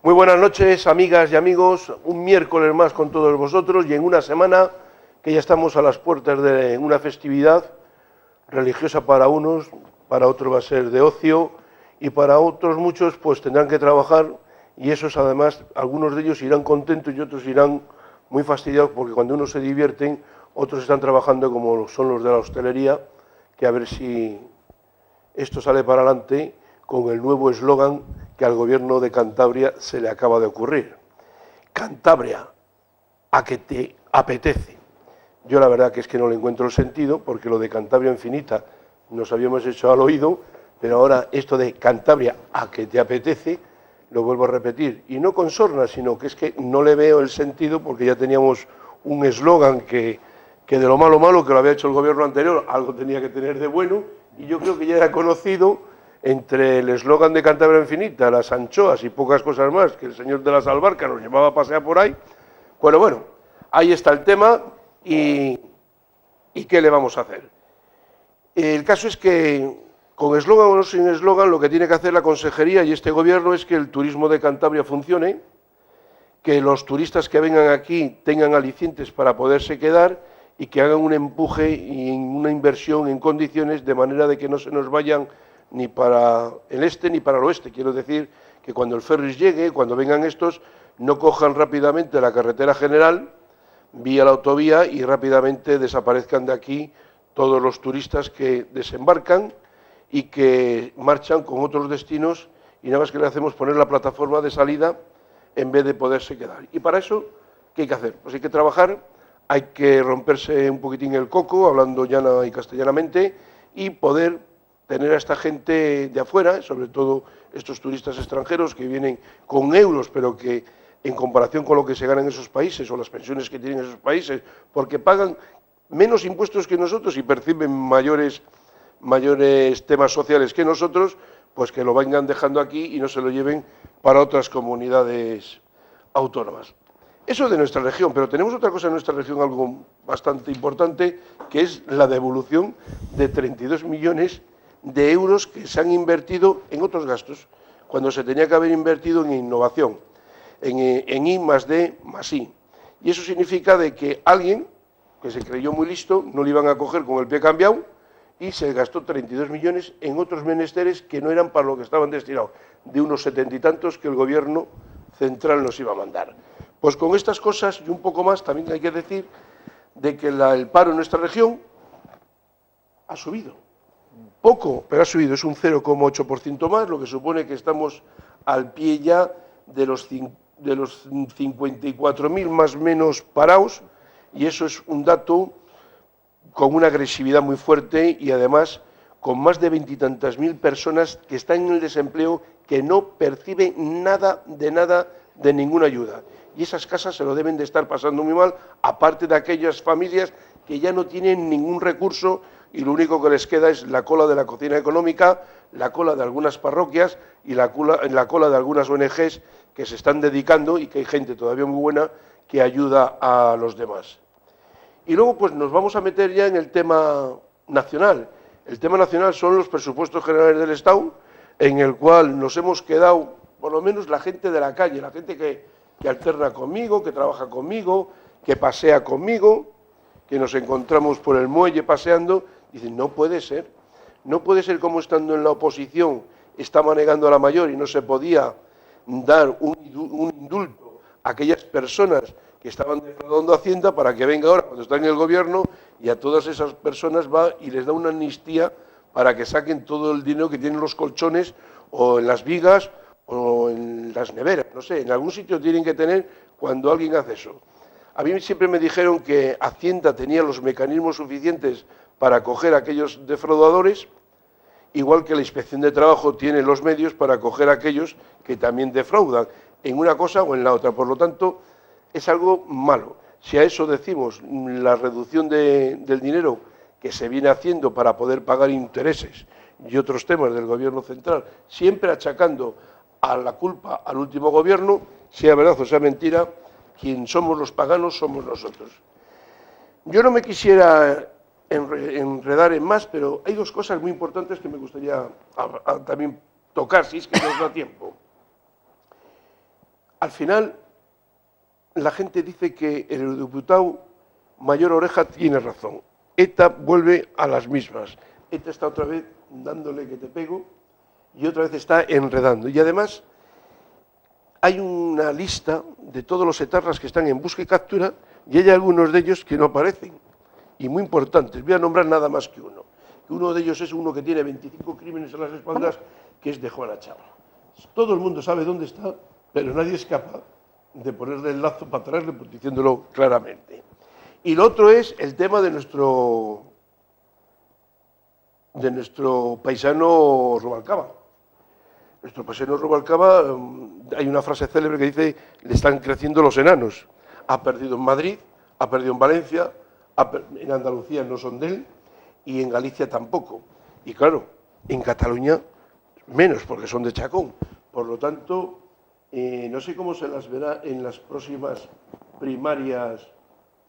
Muy buenas noches, amigas y amigos. Un miércoles más con todos vosotros y en una semana que ya estamos a las puertas de una festividad religiosa para unos, para otros va a ser de ocio y para otros muchos pues tendrán que trabajar y esos además, algunos de ellos irán contentos y otros irán muy fastidiados porque cuando unos se divierten, otros están trabajando como son los de la hostelería, que a ver si esto sale para adelante con el nuevo eslogan que al gobierno de Cantabria se le acaba de ocurrir. Cantabria, a que te apetece. Yo la verdad que es que no le encuentro el sentido, porque lo de Cantabria Infinita nos habíamos hecho al oído, pero ahora esto de Cantabria, a que te apetece, lo vuelvo a repetir. Y no con sorna, sino que es que no le veo el sentido, porque ya teníamos un eslogan que de lo malo que lo había hecho el gobierno anterior, algo tenía que tener de bueno, y yo creo que ya era conocido entre el eslogan de Cantabria Infinita, las anchoas y pocas cosas más, que el señor de las albarcas nos llevaba a pasear por ahí. Bueno, ahí está el tema y ¿qué le vamos a hacer? El caso es que, con eslogan o no sin eslogan, lo que tiene que hacer la consejería y este gobierno es que el turismo de Cantabria funcione, que los turistas que vengan aquí tengan alicientes para poderse quedar y que hagan un empuje y una inversión en condiciones de manera de que no se nos vayan ni para el este ni para el oeste. Quiero decir que cuando el ferris llegue, cuando vengan estos, no cojan rápidamente la carretera general, vía la autovía y rápidamente desaparezcan de aquí todos los turistas que desembarcan y que marchan con otros destinos y nada más que le hacemos poner la plataforma de salida en vez de poderse quedar. Y para eso, ¿qué hay que hacer? Pues hay que trabajar, hay que romperse un poquitín el coco, hablando llana y castellanamente, y poder tener a esta gente de afuera, sobre todo estos turistas extranjeros que vienen con euros, pero que en comparación con lo que se gana en esos países o las pensiones que tienen esos países, porque pagan menos impuestos que nosotros y perciben mayores temas sociales que nosotros, pues que lo vengan dejando aquí y no se lo lleven para otras comunidades autónomas. Eso de nuestra región, pero tenemos otra cosa en nuestra región, algo bastante importante, que es la devolución de 32 millones de euros que se han invertido en otros gastos, cuando se tenía que haber invertido en innovación, en I más D más I. Y eso significa de que alguien que se creyó muy listo no le iban a coger con el pie cambiado y se gastó 32 millones en otros menesteres que no eran para lo que estaban destinados, de unos 70 y tantos que el gobierno central nos iba a mandar. Pues con estas cosas y un poco más también hay que decir de que el paro en nuestra región ha subido. Poco, pero ha subido, es un 0,8% más, lo que supone que estamos al pie ya de los 54.000 más o menos parados, y eso es un dato con una agresividad muy fuerte y además con más de 20 y tantas mil personas que están en el desempleo, que no perciben nada de ninguna ayuda. Y esas casas se lo deben de estar pasando muy mal, aparte de aquellas familias que ya no tienen ningún recurso y lo único que les queda es la cola de la cocina económica, la cola de algunas parroquias y la cola de algunas ONGs que se están dedicando y que hay gente todavía muy buena que ayuda a los demás. Y luego pues nos vamos a meter ya en el tema nacional. El tema nacional son los presupuestos generales del Estado, en el cual nos hemos quedado, por lo menos la gente de la calle, la gente que alterna conmigo, que trabaja conmigo, que pasea conmigo, que nos encontramos por el muelle paseando, dicen, no puede ser como estando en la oposición estaba negando a la mayor y no se podía dar un indulto a aquellas personas que estaban defraudando Hacienda para que venga ahora cuando está en el gobierno y a todas esas personas va y les da una amnistía para que saquen todo el dinero que tienen los colchones o en las vigas o en las neveras, no sé, en algún sitio tienen que tener cuando alguien hace eso. A mí siempre me dijeron que Hacienda tenía los mecanismos suficientes para coger a aquellos defraudadores, igual que la Inspección de Trabajo tiene los medios para coger a aquellos que también defraudan en una cosa o en la otra. Por lo tanto, es algo malo. Si a eso decimos la reducción del dinero que se viene haciendo para poder pagar intereses y otros temas del gobierno central, siempre achacando a la culpa al último gobierno, sea verdad o sea mentira, quien somos los paganos somos nosotros. Yo no me quisiera enredar en más, pero hay dos cosas muy importantes que me gustaría también tocar, si es que nos da tiempo. al final la gente dice que el eurodiputado Mayor Oreja tiene razón. ETA vuelve a las mismas. ETA está otra vez dándole que te pego y otra vez está enredando. Y además hay una lista de todos los etarras que están en busca y captura y hay algunos de ellos que no aparecen. Y muy importantes. Voy a nombrar nada más que uno. Uno de ellos es uno que tiene 25 crímenes en las espaldas, que es de Juana Chava. Todo el mundo sabe dónde está, pero nadie es capaz de ponerle el lazo para traerle, pues, diciéndolo claramente. Y lo otro es el tema de nuestro paisano Rubalcaba. Nuestro paisano Rubalcaba, hay una frase célebre que dice, le están creciendo los enanos. Ha perdido en Madrid, ha perdido en Valencia, en Andalucía no son de él, y en Galicia tampoco. Y claro, en Cataluña menos, porque son de Chacón. Por lo tanto, no sé cómo se las verá en las próximas primarias,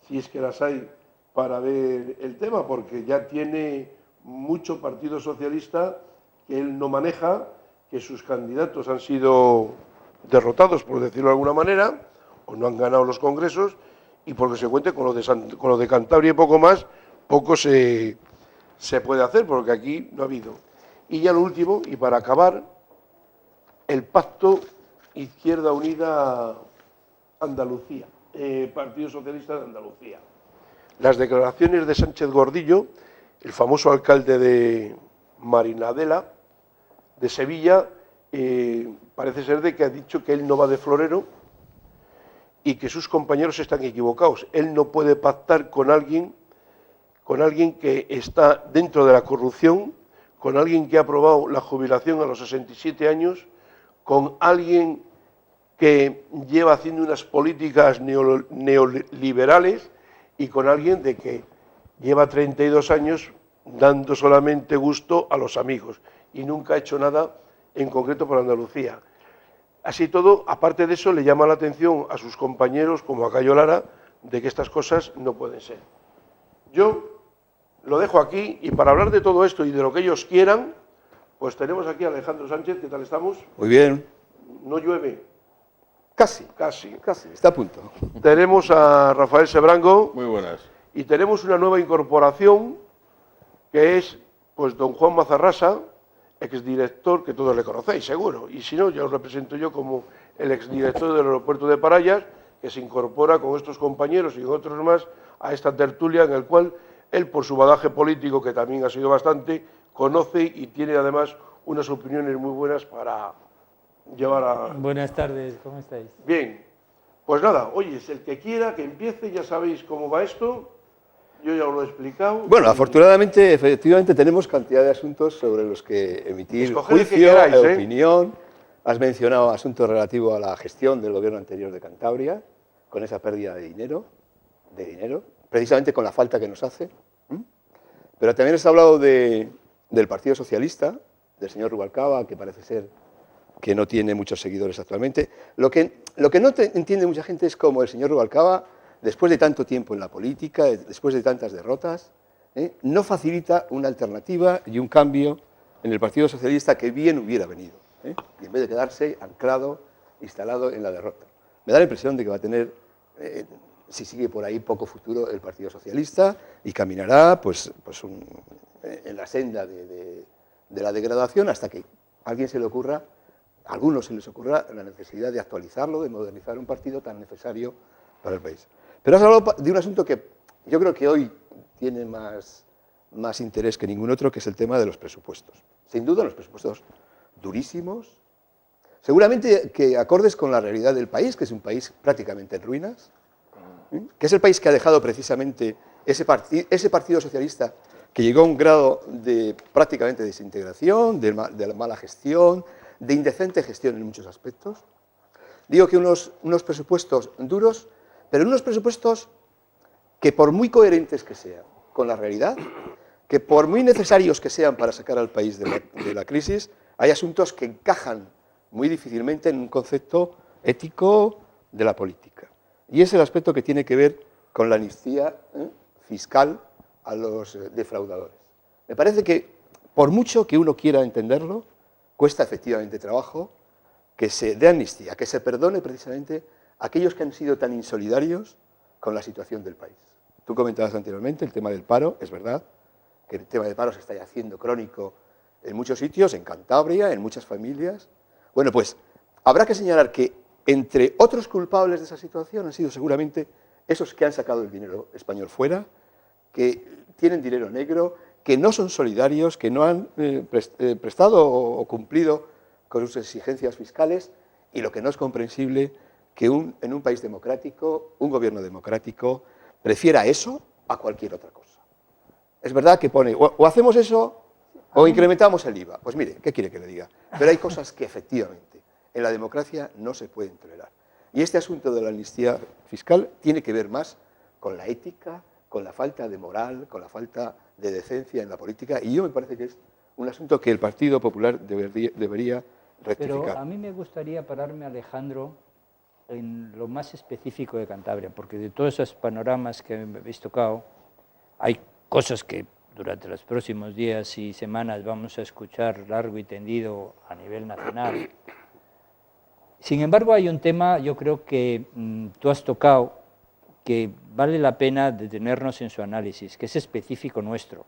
si es que las hay, para ver el tema, porque ya tiene mucho Partido Socialista que él no maneja, que sus candidatos han sido derrotados, por decirlo de alguna manera, o no han ganado los congresos, y porque se cuente con lo de Cantabria y poco más, poco se puede hacer, porque aquí no ha habido. Y ya lo último, y para acabar, el pacto Izquierda Unida Andalucía, Partido Socialista de Andalucía. Las declaraciones de Sánchez Gordillo, el famoso alcalde de Marinadela, de Sevilla, parece ser de que ha dicho que él no va de florero y que sus compañeros están equivocados. Él no puede pactar con alguien que está dentro de la corrupción, con alguien que ha aprobado la jubilación a los 67 años, con alguien que lleva haciendo unas políticas neoliberales y con alguien de que lleva 32 años dando solamente gusto a los amigos y nunca ha hecho nada en concreto por Andalucía. Así todo, aparte de eso, le llama la atención a sus compañeros, como a Cayo Lara, de que estas cosas no pueden ser. Yo lo dejo aquí y para hablar de todo esto y de lo que ellos quieran, pues tenemos aquí a Alejandro Sánchez. ¿Qué tal estamos? Muy bien. ¿No llueve? Casi, está a punto. Tenemos a Rafael Sebrango. Muy buenas. Y tenemos una nueva incorporación que es, pues, don Juan Mazarrasa, exdirector, que todos le conocéis, seguro. Y si no, ya os represento yo como el exdirector del aeropuerto de Parayas, que se incorpora con estos compañeros y con otros más a esta tertulia en el cual él, por su bagaje político, que también ha sido bastante, conoce y tiene además unas opiniones muy buenas para llevar a... Buenas tardes, ¿cómo estáis? Bien, pues nada, oye, el que quiera que empiece, ya sabéis cómo va esto, yo ya os lo he explicado. Bueno, afortunadamente, efectivamente, tenemos cantidad de asuntos sobre los que emitir Escoger juicio, queráis, opinión. Has mencionado asuntos relativos a la gestión del gobierno anterior de Cantabria, con esa pérdida de dinero, precisamente con la falta que nos hace. Pero también has hablado del Partido Socialista, del señor Rubalcaba, que parece ser que no tiene muchos seguidores actualmente. Lo que no entiende mucha gente es cómo el señor Rubalcaba, después de tanto tiempo en la política, después de tantas derrotas, no facilita una alternativa y un cambio en el Partido Socialista que bien hubiera venido, y en vez de quedarse anclado, instalado en la derrota. Me da la impresión de que va a tener, si sigue por ahí, poco futuro el Partido Socialista y caminará en la senda de la degradación hasta que a alguien se le ocurra, a algunos se les ocurra la necesidad de actualizarlo, de modernizar un partido tan necesario para el país. Pero has hablado de un asunto que yo creo que hoy tiene más interés que ningún otro, que es el tema de los presupuestos. Sin duda, los presupuestos durísimos, seguramente que acordes con la realidad del país, que es un país prácticamente en ruinas, que es el país que ha dejado precisamente ese Partido Socialista que llegó a un grado de prácticamente desintegración, de mala gestión, de indecente gestión en muchos aspectos. Digo que unos presupuestos duros, pero unos presupuestos que, por muy coherentes que sean con la realidad, que por muy necesarios que sean para sacar al país de la crisis, hay asuntos que encajan muy difícilmente en un concepto ético de la política. Y es el aspecto que tiene que ver con la amnistía fiscal a los defraudadores. Me parece que, por mucho que uno quiera entenderlo, cuesta efectivamente trabajo que se dé amnistía, que se perdone precisamente a aquellos que han sido tan insolidarios con la situación del país. Tú comentabas anteriormente el tema del paro, es verdad que el tema del paro se está ya haciendo crónico en muchos sitios, en Cantabria, en muchas familias. Bueno, pues habrá que señalar que entre otros culpables de esa situación han sido seguramente esos que han sacado el dinero español fuera, que tienen dinero negro, que no son solidarios, que no han prestado o cumplido con sus exigencias fiscales, y lo que no es comprensible que en un país democrático, un gobierno democrático, prefiera eso a cualquier otra cosa. Es verdad que pone, o hacemos eso o incrementamos el IVA. Pues mire, ¿qué quiere que le diga? Pero hay cosas que efectivamente en la democracia no se pueden tolerar. Y este asunto de la amnistía fiscal tiene que ver más con la ética, con la falta de moral, con la falta de decencia en la política, y yo me parece que es un asunto que el Partido Popular debería rectificar. Pero a mí me gustaría pararme, Alejandro, en lo más específico de Cantabria, porque de todos esos panoramas que habéis tocado, hay cosas que durante los próximos días y semanas vamos a escuchar largo y tendido a nivel nacional. Sin embargo, hay un tema, yo creo que tú has tocado, que vale la pena detenernos en su análisis, que es específico nuestro,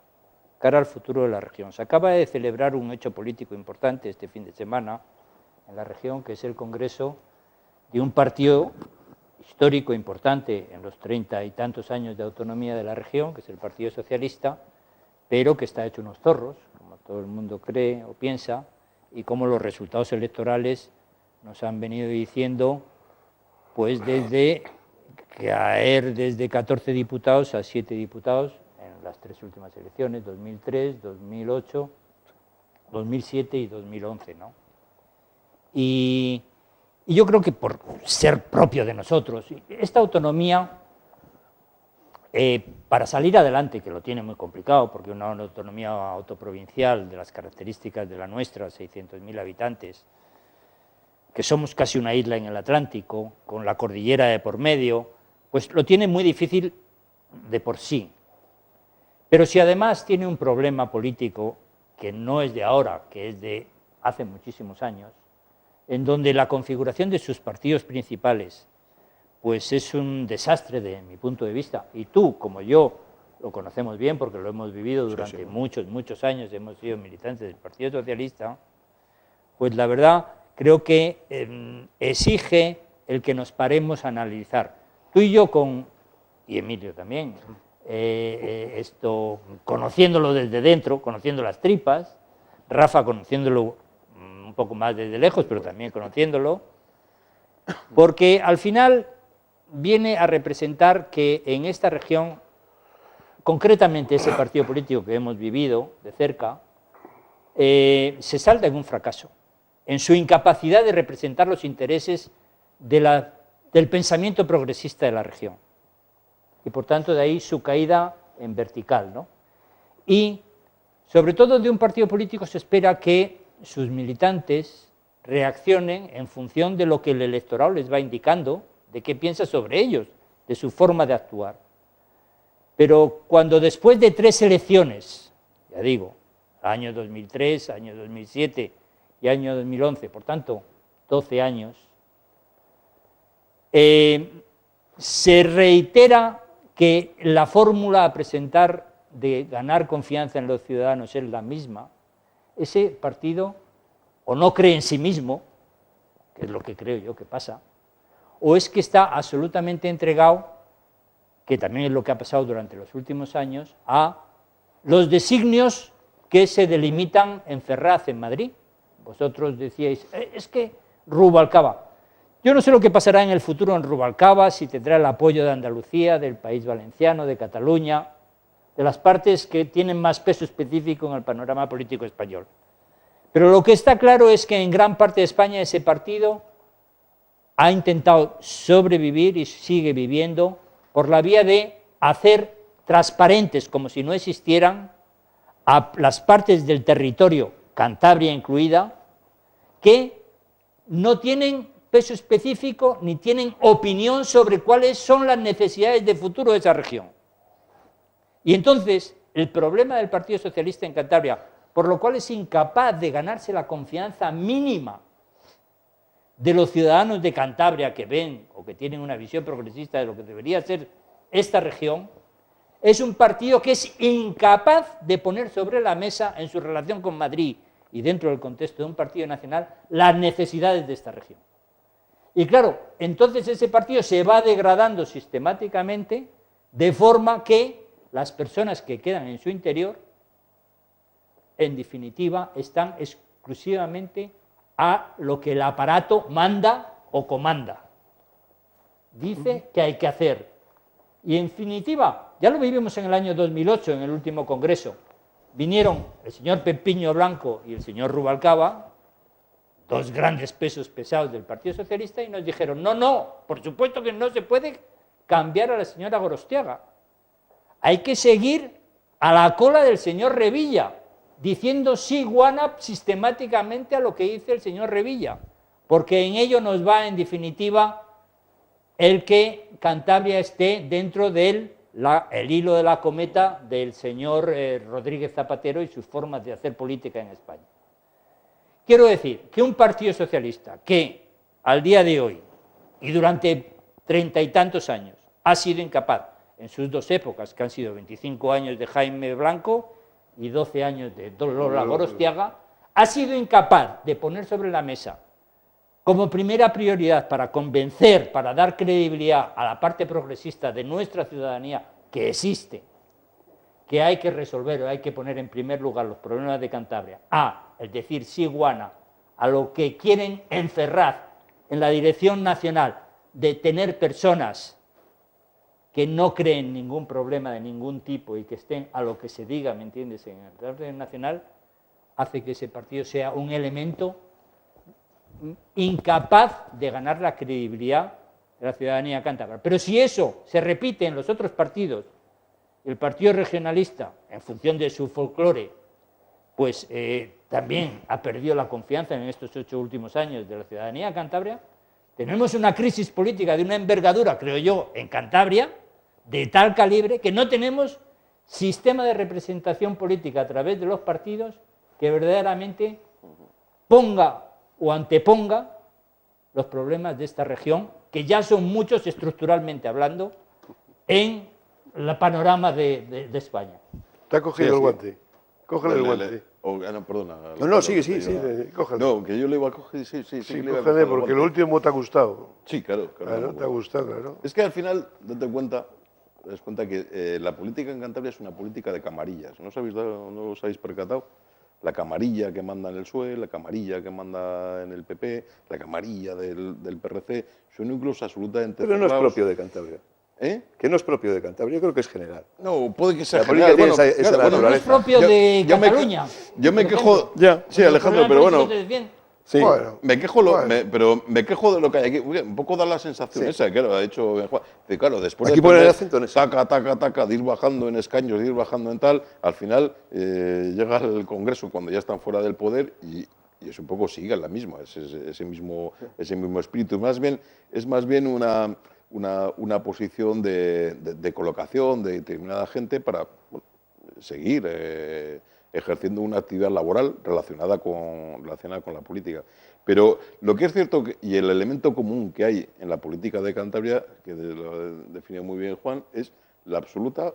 cara al futuro de la región. Se acaba de celebrar un hecho político importante este fin de semana en la región, que es el congreso de un partido histórico importante en los 30 y tantos años de autonomía de la región, que es el Partido Socialista, pero que está hecho unos zorros, como todo el mundo cree o piensa, y como los resultados electorales nos han venido diciendo, pues desde caer desde 14 diputados a 7 diputados en las 3 últimas elecciones, 2003, 2008, 2007 y 2011, ¿no? Y yo creo que por ser propio de nosotros, esta autonomía, para salir adelante, que lo tiene muy complicado, porque una autonomía autoprovincial de las características de la nuestra, 600.000 habitantes, que somos casi una isla en el Atlántico, con la cordillera de por medio, pues lo tiene muy difícil de por sí. Pero si además tiene un problema político que no es de ahora, que es de hace muchísimos años, en donde la configuración de sus partidos principales pues es un desastre de mi punto de vista, y tú, como yo, lo conocemos bien porque lo hemos vivido durante muchos años, hemos sido militantes del Partido Socialista, pues la verdad creo que exige el que nos paremos a analizar. Tú y yo, y Emilio también, conociéndolo desde dentro, conociendo las tripas, Rafa conociéndolo un poco más desde lejos, pero también conociéndolo, porque al final viene a representar que en esta región, concretamente ese partido político que hemos vivido de cerca, se salda en un fracaso, en su incapacidad de representar los intereses del pensamiento progresista de la región. Y por tanto de ahí su caída en vertical, ¿no? Y sobre todo de un partido político se espera que sus militantes reaccionen en función de lo que el electorado les va indicando, de qué piensa sobre ellos, de su forma de actuar. Pero cuando después de 3 elecciones, ya digo, año 2003, año 2007 y año 2011, por tanto, 12 años, se reitera que la fórmula a presentar de ganar confianza en los ciudadanos es la misma, ese partido o no cree en sí mismo, que es lo que creo yo que pasa, o es que está absolutamente entregado, que también es lo que ha pasado durante los últimos años, a los designios que se delimitan en Ferraz, en Madrid. Vosotros decíais, es que Rubalcaba. Yo no sé lo que pasará en el futuro en Rubalcaba, si tendrá el apoyo de Andalucía, del País Valenciano, de Cataluña, de las partes que tienen más peso específico en el panorama político español. Pero lo que está claro es que en gran parte de España ese partido ha intentado sobrevivir y sigue viviendo por la vía de hacer transparentes, como si no existieran, a las partes del territorio, Cantabria incluida, que no tienen peso específico ni tienen opinión sobre cuáles son las necesidades de futuro de esa región. Y entonces, el problema del Partido Socialista en Cantabria, por lo cual es incapaz de ganarse la confianza mínima de los ciudadanos de Cantabria que ven o que tienen una visión progresista de lo que debería ser esta región, es un partido que es incapaz de poner sobre la mesa en su relación con Madrid y dentro del contexto de un partido nacional las necesidades de esta región. Y claro, entonces ese partido se va degradando sistemáticamente de forma que las personas que quedan en su interior, en definitiva, están exclusivamente a lo que el aparato manda o comanda. Dice que hay que hacer. Y en definitiva, ya lo vivimos en el año 2008, en el último congreso. Vinieron el señor Pepiño Blanco y el señor Rubalcaba, dos grandes pesos pesados del Partido Socialista, y nos dijeron, no, por supuesto que no se puede cambiar a la señora Gorostiaga. Hay que seguir a la cola del señor Revilla, diciendo sí, guana, sistemáticamente a lo que dice el señor Revilla, porque en ello nos va, en definitiva, el que Cantabria esté dentro del el hilo de la cometa del señor Rodríguez Zapatero y sus formas de hacer política en España. Quiero decir que un partido socialista que al día de hoy y durante 30 y tantos años ha sido incapaz, en sus dos épocas, que han sido 25 años de Jaime Blanco y 12 años de Lola Gorostiaga, ha sido incapaz de poner sobre la mesa como primera prioridad para convencer, para dar credibilidad a la parte progresista de nuestra ciudadanía que existe, que hay que resolver o hay que poner en primer lugar los problemas de Cantabria, el decir sí, guana, a lo que quieren encerrar en la dirección nacional de tener personas que no creen ningún problema de ningún tipo y que estén a lo que se diga, ¿me entiendes?, en el orden nacional, hace que ese partido sea un elemento incapaz de ganar la credibilidad de la ciudadanía cántabra. Pero si eso se repite en los otros partidos, el partido regionalista, en función de su folclore, pues también ha perdido la confianza en estos 8 últimos años de la ciudadanía cántabra, tenemos una crisis política de una envergadura, creo yo, en Cantabria, de tal calibre que no tenemos sistema de representación política a través de los partidos que verdaderamente ponga o anteponga los problemas de esta región, que ya son muchos estructuralmente hablando, en el panorama de España. ¿Te ha cogido el guante? Cógele el guante. No, perdona. No, sigue. Cógele. No, que yo le iba a coger, sí, cógele, porque lo último te ha gustado. Sí, claro. Claro, te ha gustado, claro. Es que al final, te das cuenta que la política en Cantabria es una política de camarillas. ¿No os habéis percatado? La camarilla que manda en el PSOE, la camarilla que manda en el PP, la camarilla del PRC, son núcleos absolutamente Pero no es propio de Cantabria. Que no es propio de Cantabria, yo creo que es general. No, puede que sea la general. Bueno, no es propio de Cataluña. Yo me quejo... Sí, Alejandro, pero bueno... Sí, bueno, me quejo de lo que hay aquí. Un poco da la sensación esa, claro, ha dicho Juan. Claro, después aquí poner el acento en eso. Taca, de ir bajando en escaños, de ir bajando en tal, al final llega el Congreso cuando ya están fuera del poder y es un poco sigue la misma, ese mismo espíritu. Es más bien una posición de colocación de determinada gente para seguir ejerciendo una actividad laboral relacionada con la política. Pero lo que es cierto, y el elemento común que hay en la política de Cantabria, que lo definió muy bien Juan, es la absoluta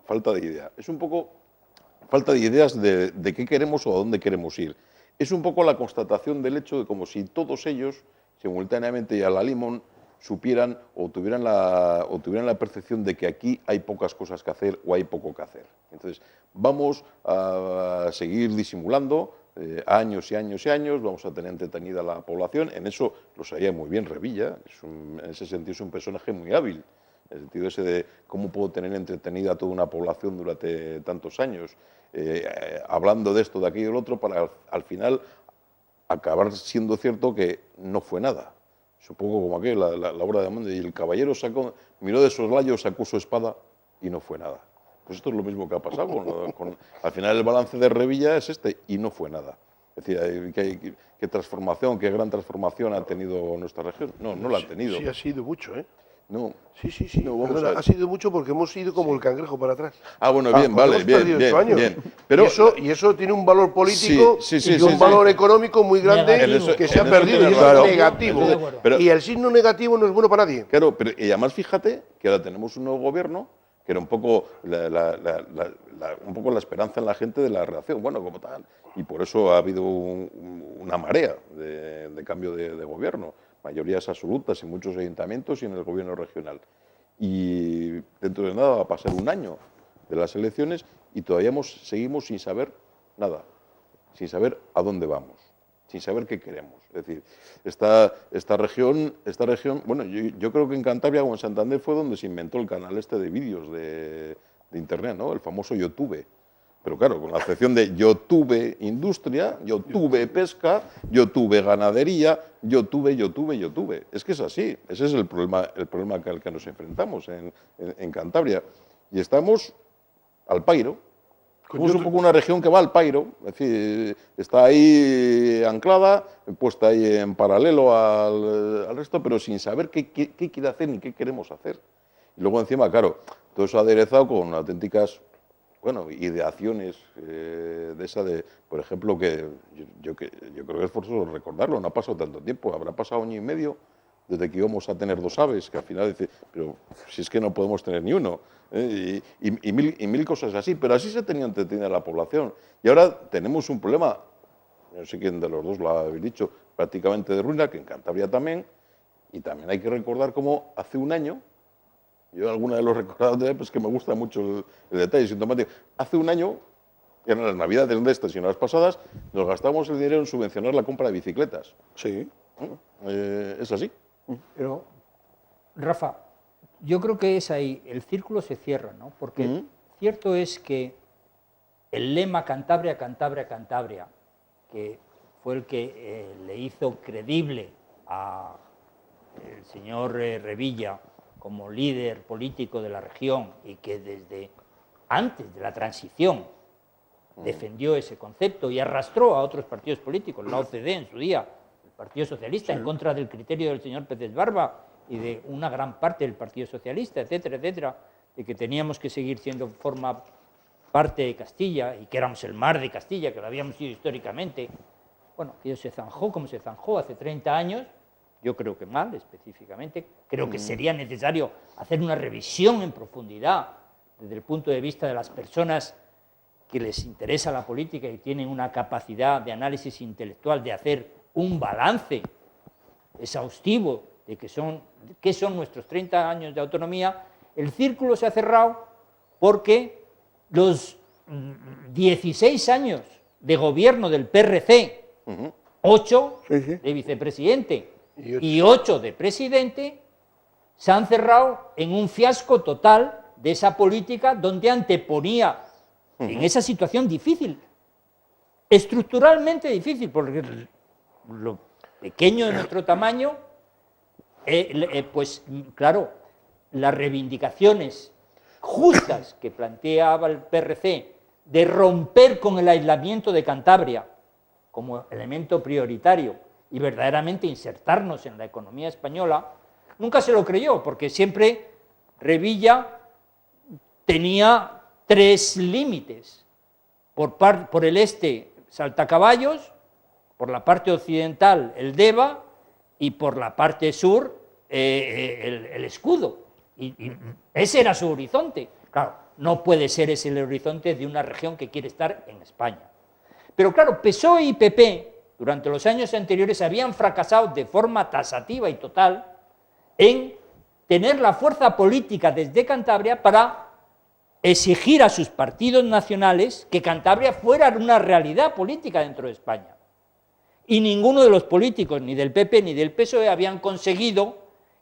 falta de idea. Es un poco falta de ideas de qué queremos o a dónde queremos ir. Es un poco la constatación del hecho de como si todos ellos, simultáneamente y a la limón, supieran o tuvieran la percepción de que aquí hay pocas cosas que hacer o hay poco que hacer. Entonces, vamos a seguir disimulando años y años y años, vamos a tener entretenida a la población. En eso lo sabía muy bien Revilla, en ese sentido es un personaje muy hábil, en el sentido ese de cómo puedo tener entretenida a toda una población durante tantos años, hablando de esto, de aquello y del otro, para al final acabar siendo cierto que no fue nada. Es un poco como aquel, la obra de Amande, y el caballero miró de soslayo, sacó su espada y no fue nada. Pues esto es lo mismo que ha pasado. Al final el balance de Revilla es este y no fue nada. Es decir, qué transformación, qué gran transformación ha tenido nuestra región. No la ha tenido. Sí, ha sido mucho, ¿eh? No. Sí. No, vamos Perdona, a ver. ha sido mucho porque hemos ido como el cangrejo para atrás. Ah, bueno, bien, Porque vale, hemos bien, perdido bien, 8 años. bien. Pero Y eso tiene un valor político y sí, un valor económico muy grande Negativo. que se ha En eso perdido. tienes Y eso razón. es negativo. Estoy de acuerdo. Pero- Y el signo negativo no es bueno para nadie. Claro, pero y además fíjate que ahora tenemos un nuevo gobierno que era un poco un poco la esperanza en la gente de la relación, bueno, como tal. Y por eso ha habido una marea de cambio de gobierno, mayorías absolutas en muchos ayuntamientos y en el gobierno regional. Y dentro de nada va a pasar un año de las elecciones y todavía seguimos sin saber nada, sin saber a dónde vamos, sin saber qué queremos. Es decir, esta región, bueno, yo creo que en Cantabria o en Santander fue donde se inventó el canal este de vídeos de Internet, ¿no? El famoso YouTube. Pero claro, con la excepción de YouTube industria, YouTube pesca, YouTube ganadería, YouTube. Es que es así. Ese es el problema al que nos enfrentamos en Cantabria. Y estamos al pairo. Somos un poco una región que va al pairo, es decir, está ahí anclada, puesta ahí en paralelo al resto, pero sin saber qué quiere hacer ni qué queremos hacer. Y luego encima, claro, todo eso aderezado con auténticas, bueno, ideaciones por ejemplo, que yo creo que es forzoso recordarlo, no ha pasado tanto tiempo, habrá pasado año y medio desde que íbamos a tener 2 aves, que al final dice, pero si es que no podemos tener ni uno, y mil cosas así, pero así se tenía entretenida la población. Y ahora tenemos un problema, no sé quién de los dos lo habéis dicho, prácticamente de ruina, que en Cantabria también, y también hay que recordar cómo hace un año, yo alguna de los recordados de pues que me gusta mucho el detalle sintomático, hace un año, eran las navidades de estas y las pasadas, nos gastamos el dinero en subvencionar la compra de bicicletas. Sí. Es así. Pero, Rafa, yo creo que es ahí, el círculo se cierra, ¿no? Porque cierto es que el lema Cantabria, Cantabria, Cantabria, que fue el que le hizo creíble al señor Revilla como líder político de la región y que desde antes de la transición defendió ese concepto y arrastró a otros partidos políticos, la OCDE en su día, el Partido Socialista, en contra del criterio del señor Pérez Barba y de una gran parte del Partido Socialista, etcétera, etcétera, de que teníamos que seguir siendo parte de Castilla y que éramos el mar de Castilla, que lo habíamos sido históricamente. Bueno, aquello se zanjó como se zanjó hace 30 años, yo creo que mal específicamente, creo que sería necesario hacer una revisión en profundidad desde el punto de vista de las personas que les interesa la política y tienen una capacidad de análisis intelectual de hacer un balance exhaustivo de qué son nuestros 30 años de autonomía. El círculo se ha cerrado porque los 16 años de gobierno del PRC, 8 de vicepresidente y 8 de presidente, se han cerrado en un fiasco total de esa política donde anteponía en esa situación difícil, estructuralmente difícil, porque lo pequeño de nuestro tamaño, pues claro, las reivindicaciones justas que planteaba el PRC de romper con el aislamiento de Cantabria como elemento prioritario y verdaderamente insertarnos en la economía española, nunca se lo creyó, porque siempre Revilla tenía 3 límites. Por el este, Saltacaballos, por la parte occidental, el Deva, y por la parte sur, el Escudo. Y ese era su horizonte. Claro, no puede ser ese el horizonte de una región que quiere estar en España. Pero claro, PSOE y PP, durante los años anteriores, habían fracasado de forma tasativa y total en tener la fuerza política desde Cantabria para exigir a sus partidos nacionales que Cantabria fuera una realidad política dentro de España. Y ninguno de los políticos, ni del PP ni del PSOE, habían conseguido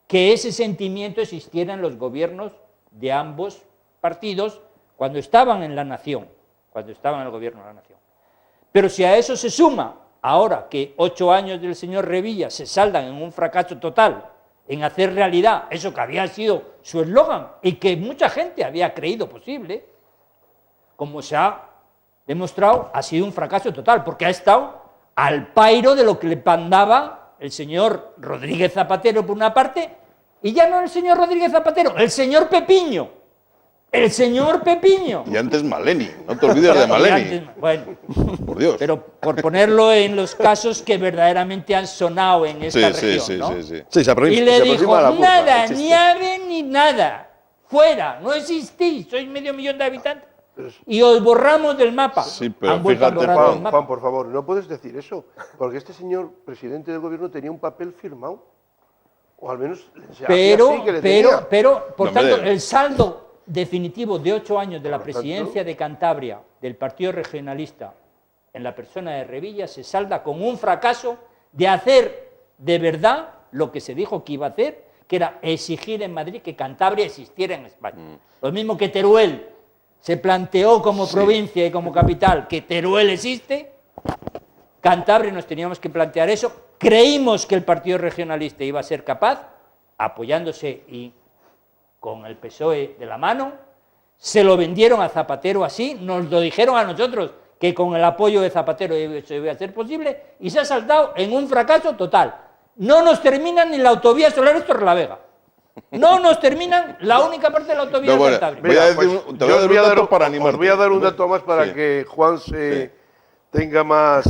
que ese sentimiento existiera en los gobiernos de ambos partidos cuando estaban en la nación, cuando estaban en el gobierno de la nación. Pero si a eso se suma, ahora que 8 años del señor Revilla se saldan en un fracaso total, en hacer realidad eso que había sido su eslogan y que mucha gente había creído posible, como se ha demostrado, ha sido un fracaso total, porque ha estado al pairo de lo que le mandaba el señor Rodríguez Zapatero por una parte Y ya no el señor Rodríguez Zapatero, el señor Pepiño. El señor Pepiño. Y antes Maleni, no te olvides de Y Maleni. antes, bueno, Por Dios. pero por ponerlo en los casos que verdaderamente han sonado en esta región, ¿no? sí. Sí, se aproxima, Y le se dijo, aproxima a la curva, nada, el chiste. ni ave ni nada, fuera, no existís, sois 500.000 de habitantes. Y os borramos del mapa. Sí, pero Han vuelto a fíjate, borrar del Juan, mapa. por favor, no puedes decir eso, porque este señor presidente del gobierno tenía un papel firmado, o al menos se hacía así que le tenía. Pero, por No, tanto, hombre. el saldo definitivo de 8 años de la Por lo tanto- presidencia de Cantabria del Partido Regionalista en la persona de Revilla se salda con un fracaso de hacer de verdad lo que se dijo que iba a hacer, que era exigir en Madrid que Cantabria existiera en España. Lo mismo que Teruel se planteó como provincia y como capital que Teruel existe, Cantabria nos teníamos que plantear eso. Creímos que el Partido Regionalista iba a ser capaz, apoyándose y con el PSOE de la mano, se lo vendieron a Zapatero así, nos lo dijeron a nosotros que con el apoyo de Zapatero eso iba a ser posible y se ha saltado en un fracaso total. No nos terminan ni la autovía Solares Torrelavega. No nos terminan la única parte de la autovía No, de bueno, Cantabria. voy a decir pues, te voy a yo dar un dato para os animarte. voy a dar un dato más para Sí. que Juan se tenga más...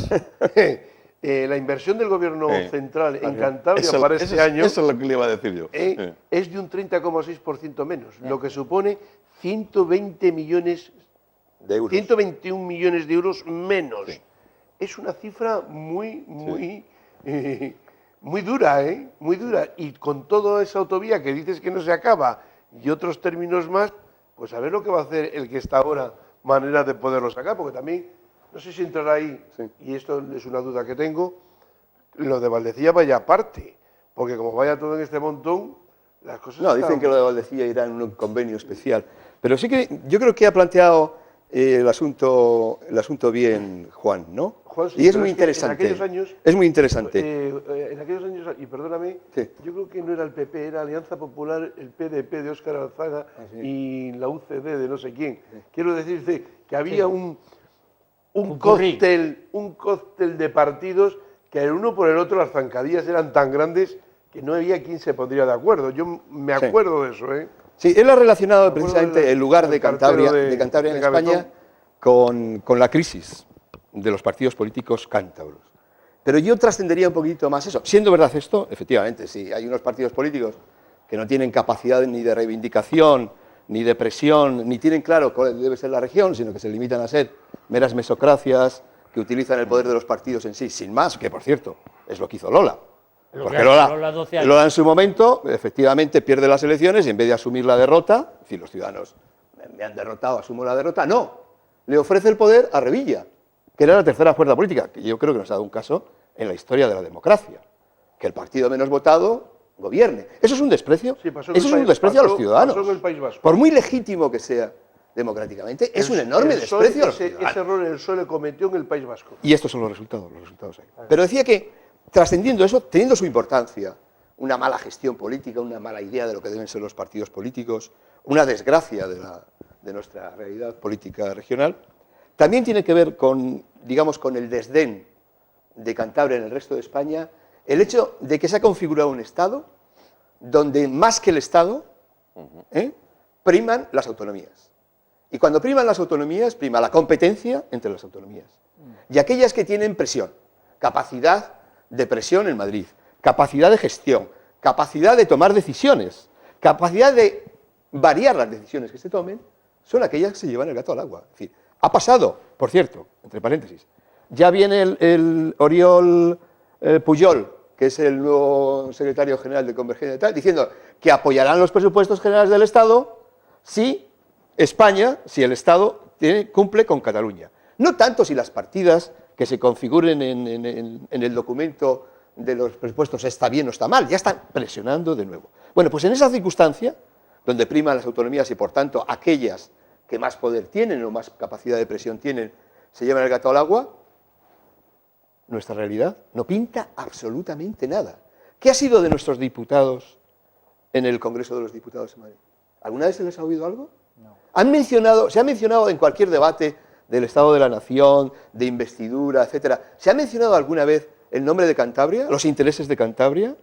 la inversión del gobierno central en Cantabria Eso- para eso este es- año Eso es lo que le iba a decir yo. es de un 30,6% menos, lo que supone 120 millones, De euros. 121 millones de euros menos. Es una cifra muy dura, ¿eh? Muy dura. Y con toda esa autovía que dices que no se acaba y otros términos más, pues a ver lo que va a hacer el que está ahora, manera de poderlo sacar, porque también, no sé si entrará ahí, y esto es una duda que tengo, lo de Valdecilla vaya aparte, porque como vaya todo en este montón, las cosas No, dicen están- que lo de Valdecilla irá en un convenio especial. Pero sí que yo creo que ha planteado el asunto bien Juan, ¿no? Juan, sí, y es pero muy es que en interesante. aquellos años- es muy interesante. En aquellos años, y perdóname, Sí. yo creo que no era el PP, era Alianza Popular, el PDP de Óscar Alzaga y la UCD de no sé quién. Quiero decirte que había un Pupurrí. cóctel de partidos que el uno por el otro las zancadillas eran tan grandes que no había quien se pondría de acuerdo. Yo me Sí. acuerdo de eso, ¿eh? Sí, él ha relacionado acuerdo precisamente del- el lugar de del Cantabria, cartero de Cantabria en de Cabezón. España con la crisis de los partidos políticos cántabros. Pero yo trascendería un poquito más eso. Siendo verdad esto, efectivamente, sí, hay unos partidos políticos que no tienen capacidad ni de reivindicación, ni de presión, ni tienen claro cuál debe ser la región, sino que se limitan a ser meras mesocracias que utilizan el poder de los partidos en sí, sin más, que por cierto, es lo que hizo Lola. Lo Porque que ha hecho Lola 12 años. Lola en su momento, efectivamente, pierde las elecciones y en vez de asumir la derrota, es decir, los ciudadanos me han derrotado, asumo la derrota, no, le ofrece el poder a Revilla, que era la tercera fuerza política, que yo creo que nos ha dado un caso en la historia de la democracia, que el partido menos votado gobierne. Eso es un desprecio, Sí, pasó en eso el es un País- desprecio a los pasó- ciudadanos. pasó en el País Vasco. Por muy legítimo que sea democráticamente, es un enorme El PSOE desprecio a los ese ciudadanos. error el PSOE le cometió en el País Vasco. Y estos son los resultados ahí. Pero decía que, trascendiendo eso, teniendo su importancia, una mala gestión política, una mala idea de lo que deben ser los partidos políticos, una desgracia de nuestra realidad política regional, también tiene que ver con, digamos, con el desdén de Cantabria en el resto de España, el hecho de que se ha configurado un Estado donde más que el Estado priman las autonomías. Y cuando priman las autonomías, prima la competencia entre las autonomías. Y aquellas que tienen presión, capacidad de presión en Madrid, capacidad de gestión, capacidad de tomar decisiones, capacidad de variar las decisiones que se tomen, son aquellas que se llevan el gato al agua. Es decir, ha pasado, por cierto, entre paréntesis, ya viene el Oriol Pujol, que es el nuevo secretario general de Convergencia y tal, diciendo que apoyarán los presupuestos generales del Estado si España, si el Estado cumple con Cataluña. No tanto si las partidas que se configuren en el documento de los presupuestos está bien o está mal, ya están presionando de nuevo. Bueno, pues en esa circunstancia, donde priman las autonomías y por tanto aquellas que más poder tienen o más capacidad de presión tienen, se llevan el gato al agua, nuestra realidad no pinta absolutamente nada. ¿Qué ha sido de nuestros diputados en el Congreso de los Diputados en Madrid? ¿Alguna vez se les ha oído algo? No. Se ha mencionado en cualquier debate del Estado de la Nación, de investidura, etcétera. ¿Se ha mencionado alguna vez el nombre de Cantabria, los intereses de Cantabria?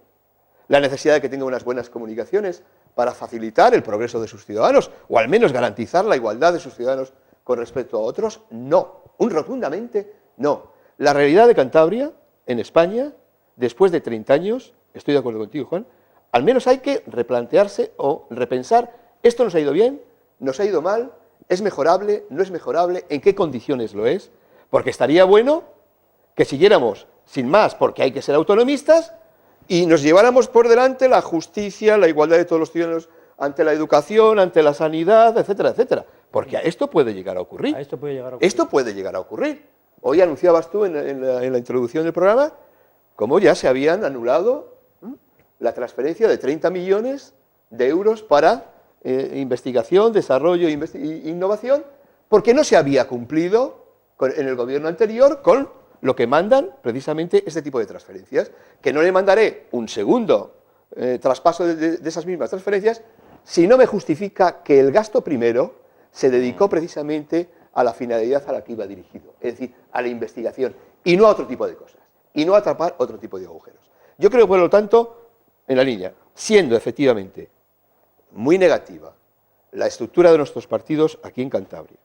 la necesidad de que tenga unas buenas comunicaciones para facilitar el progreso de sus ciudadanos, o al menos garantizar la igualdad de sus ciudadanos con respecto a otros. No, un rotundamente no. La realidad de Cantabria, en España, después de 30 años, estoy de acuerdo contigo, Juan, al menos hay que replantearse o repensar, esto nos ha ido bien, nos ha ido mal, es mejorable, no es mejorable, en qué condiciones lo es, porque estaría bueno que siguiéramos sin más, porque hay que ser autonomistas, y nos lleváramos por delante la justicia, la igualdad de todos los ciudadanos ante la educación, ante la sanidad, etcétera, etcétera. Porque esto puede llegar a ocurrir. Esto puede llegar a ocurrir. Esto puede llegar a ocurrir. Hoy anunciabas tú en la introducción del programa cómo ya se habían anulado la transferencia de 30 millones de euros para investigación, desarrollo e innovación, porque no se había cumplido en el gobierno anterior con lo que mandan precisamente este tipo de transferencias, que no le mandaré un segundo traspaso de esas mismas transferencias si no me justifica que el gasto primero se dedicó precisamente a la finalidad a la que iba dirigido, es decir, a la investigación, y no a otro tipo de cosas, y no a tapar otro tipo de agujeros. Yo creo, por lo tanto, en la línea, siendo efectivamente muy negativa la estructura de nuestros partidos aquí en Cantabria,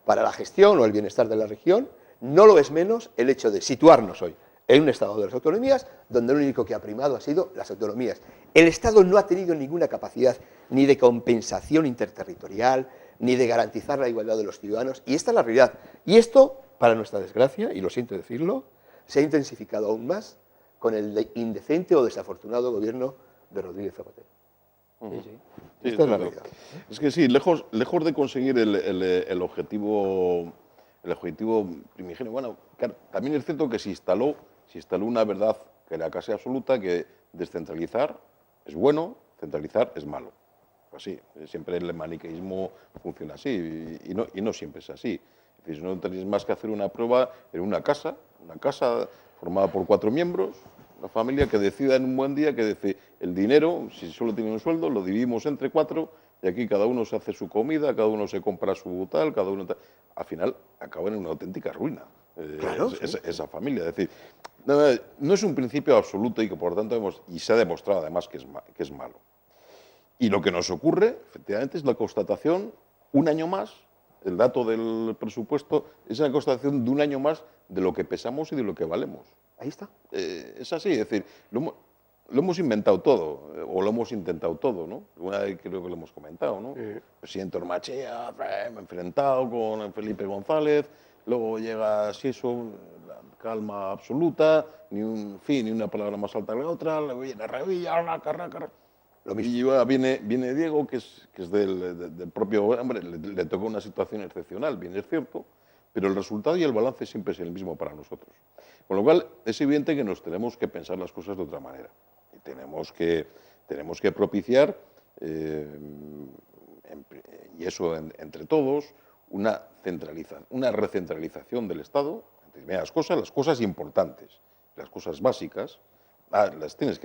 para la gestión o el bienestar de la región, no lo es menos el hecho de situarnos hoy en un Estado de las autonomías, donde lo único que ha primado ha sido las autonomías. El Estado no ha tenido ninguna capacidad ni de compensación interterritorial, ni de garantizar la igualdad de los ciudadanos, y esta es la realidad. Y esto, para nuestra desgracia, y lo siento decirlo, se ha intensificado aún más con el indecente o desafortunado gobierno de Rodríguez Zapatero. Sí. Esta es la realidad. Es que sí, lejos de conseguir el objetivo primigenio, bueno, claro, también es cierto que se instaló una verdad que era casi absoluta, que descentralizar es bueno, centralizar es malo. Así, siempre el maniqueísmo funciona así, y no siempre es así. Es decir, no tenéis más que hacer una prueba en una casa formada por 4 miembros, una familia que decida en un buen día que dice, el dinero, si solo tiene un sueldo, lo dividimos entre 4, y aquí cada uno se hace su comida, cada uno se compra su tal, cada uno tal. Al final acaban en una auténtica ruina. Claro, esa familia. Es decir, no es un principio absoluto y que por lo tanto se ha demostrado además que es malo. Y lo que nos ocurre, efectivamente, es la constatación, un año más, el dato del presupuesto, es una constatación de un año más de lo que pesamos y de lo que valemos. Ahí está. Es así, es decir, lo hemos inventado todo, o lo hemos intentado todo, ¿no? Una vez creo que lo hemos comentado, ¿no? El presidente Ormachea, me he enfrentado con Felipe González, luego llega Sieso, la calma absoluta, ni una palabra más alta que la otra, le viene Revilla, la carra. Lo mismo. Y ahora viene Diego, que es del propio hombre, le tocó una situación excepcional, bien es cierto, pero el resultado y el balance siempre es el mismo para nosotros. Con lo cual, es evidente que nos tenemos que pensar las cosas de otra manera. Y tenemos que propiciar, y eso entre todos, una recentralización del Estado, las cosas importantes, las cosas básicas, las tiene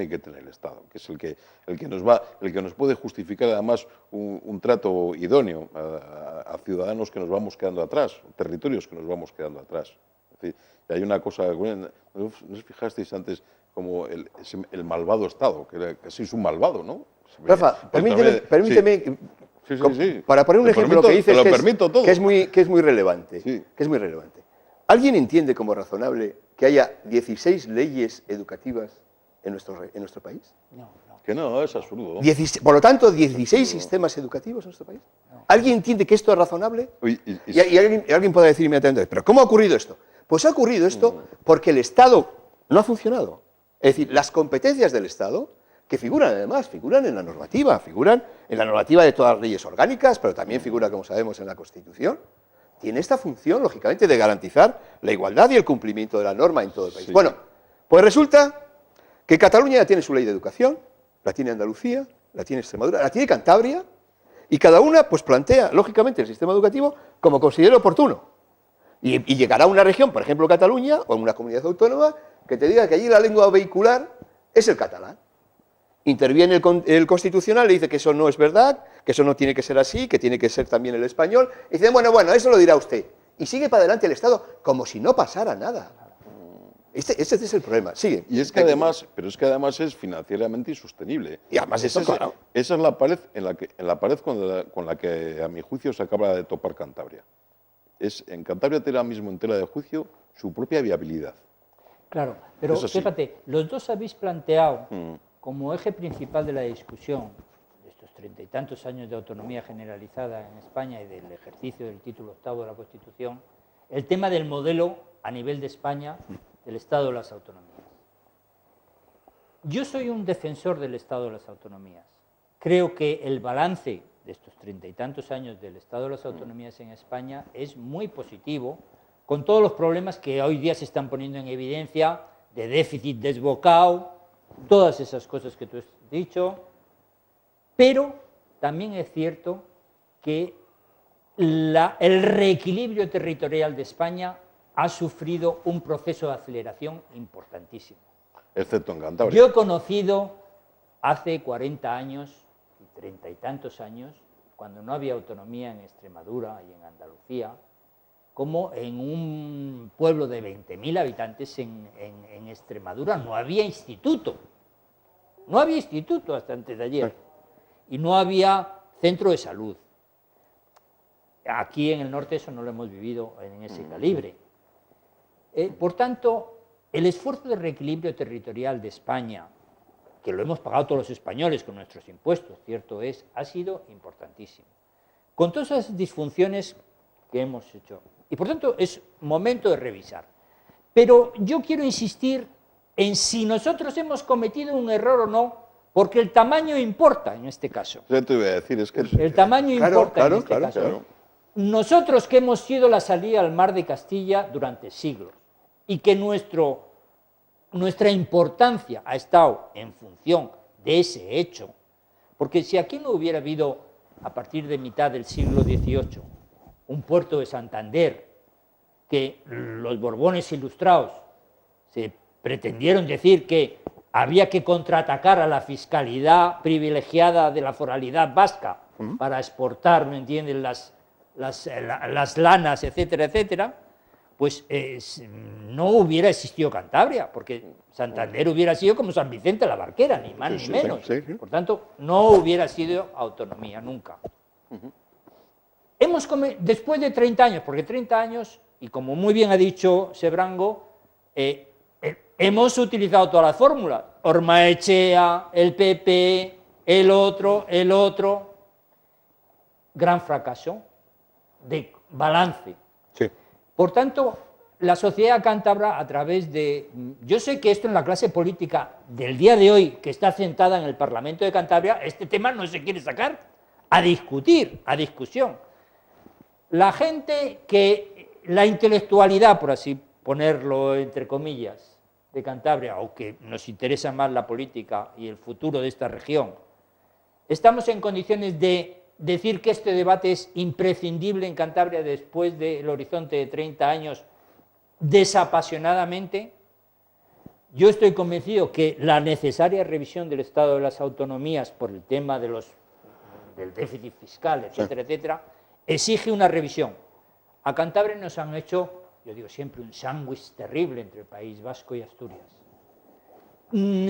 que tener el Estado, que es el que nos puede justificar además un trato idóneo a ciudadanos que nos vamos quedando atrás, territorios que nos vamos quedando atrás. Es decir, hay una cosa, ¿no os fijasteis antes como el malvado Estado, que sí es un malvado, ¿no? Rafa, permíteme sí. para poner un ejemplo que dices que es muy relevante. Sí. Que es muy relevante. ¿Alguien entiende como razonable que haya 16 leyes educativas en nuestro país? No. Que no, es absurdo. Por lo tanto, 16 sistemas educativos en nuestro país. ¿Alguien entiende que esto es razonable? Y alguien puede decir inmediatamente, ¿pero cómo ha ocurrido esto? Pues ha ocurrido esto porque el Estado no ha funcionado. Es decir, las competencias del Estado, que figuran en la normativa, de todas las leyes orgánicas, pero también figura, como sabemos, en la Constitución, tiene esta función, lógicamente, de garantizar la igualdad y el cumplimiento de la norma en todo el país. Sí. Bueno, pues resulta que Cataluña ya tiene su ley de educación, la tiene Andalucía, la tiene Extremadura, la tiene Cantabria, y cada una pues plantea, lógicamente, el sistema educativo como considere oportuno. Y llegará a una región, por ejemplo Cataluña, o una comunidad autónoma, que te diga que allí la lengua vehicular es el catalán. Interviene el Constitucional, le dice que eso no es verdad, que eso no tiene que ser así, que tiene que ser también el español, y dice, bueno, eso lo dirá usted. Y sigue para adelante el Estado como si no pasara nada. Ese es el problema. Sigue. Y es que además, pero es que además es financieramente insostenible. Y además eso, claro. Esa es la pared con la que a mi juicio se acaba de topar Cantabria. En Cantabria tiene ahora mismo en tela de juicio su propia viabilidad. Claro, pero Eso sí. fíjate, los dos habéis planteado como eje principal de la discusión de estos 30 y tantos años de autonomía generalizada en España y del ejercicio del título octavo de la Constitución, el tema del modelo a nivel de España del Estado de las autonomías. Yo soy un defensor del Estado de las autonomías. Creo que el balance de estos 30 y tantos años del Estado de las autonomías en España es muy positivo, con todos los problemas que hoy día se están poniendo en evidencia, de déficit desbocado, todas esas cosas que tú has dicho, pero también es cierto que el reequilibrio territorial de España ha sufrido un proceso de aceleración importantísimo. Excepto en Cantabria. Yo he conocido hace 40 años y 30 y tantos años, cuando no había autonomía en Extremadura y en Andalucía, como en un pueblo de 20.000 habitantes en Extremadura no había instituto. No había instituto hasta antes de ayer. Y no había centro de salud. Aquí en el norte eso no lo hemos vivido en ese calibre. Por tanto, el esfuerzo de reequilibrio territorial de España, que lo hemos pagado todos los españoles con nuestros impuestos, cierto es, ha sido importantísimo. Con todas esas disfunciones que hemos hecho. Y por tanto es momento de revisar. Pero yo quiero insistir en si nosotros hemos cometido un error o no, porque el tamaño importa en este caso. Ya te voy a decir, es que El tamaño importa en este claro, caso. claro. Nosotros que hemos sido la salida al mar de Castilla durante siglos y que nuestra importancia ha estado en función de ese hecho, porque si aquí no hubiera habido, a partir de mitad del siglo XVIII, un puerto de Santander, que los Borbones ilustrados se pretendieron decir que había que contraatacar a la fiscalidad privilegiada de la foralidad vasca para exportar, ¿me entienden?, las lanas, etcétera, etcétera, pues no hubiera existido Cantabria, porque Santander hubiera sido como San Vicente la Barquera, ni más ni menos. Sí. Por tanto, no hubiera sido autonomía nunca. Después de 30 años, porque 30 años, y como muy bien ha dicho Sebrango, hemos utilizado todas las fórmulas. Ormaechea, el PP, el otro, gran fracaso de balance. Sí. Por tanto, la sociedad cántabra a través de... Yo sé que esto en la clase política del día de hoy, que está sentada en el Parlamento de Cantabria, este tema no se quiere sacar a discutir, a discusión. La gente la intelectualidad, por así ponerlo entre comillas, de Cantabria, o que nos interesa más la política y el futuro de esta región, estamos en condiciones de decir que este debate es imprescindible en Cantabria después del horizonte de 30 años desapasionadamente. Yo estoy convencido que la necesaria revisión del Estado de las Autonomías por el tema del déficit fiscal, etcétera, etcétera, exige una revisión. A Cantabria nos han hecho, yo digo siempre, un sándwich terrible entre el País Vasco y Asturias.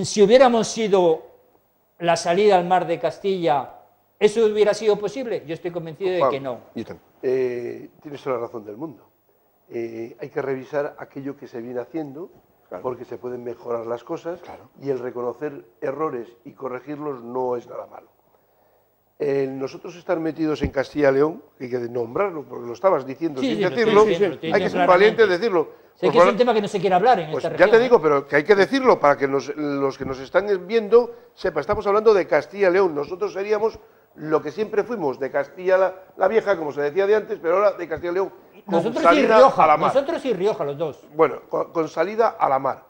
Si hubiéramos sido la salida al mar de Castilla, ¿eso hubiera sido posible? Yo estoy convencido de que no. Tienes toda la razón del mundo. Hay que revisar aquello que se viene haciendo, Claro. porque se pueden mejorar las cosas, Claro. y el reconocer errores y corregirlos no es nada malo. Nosotros estar metidos en Castilla y León, hay que nombrarlo, porque lo estabas diciendo Sí, sin sí, lo estoy decirlo, diciendo, lo estoy hay que diciendo ser valiente de claramente. decirlo. Sé Por que es favor, un tema que no se quiere hablar en pues esta ya región. te digo, pero que hay que decirlo para que los que nos están viendo sepan, estamos hablando de Castilla y León, nosotros seríamos lo que siempre fuimos, de Castilla la Vieja, como se decía de antes, pero ahora de Castilla y León, con Nosotros y salida Rioja, a la mar. nosotros y Rioja, los dos. Bueno, con salida a la mar.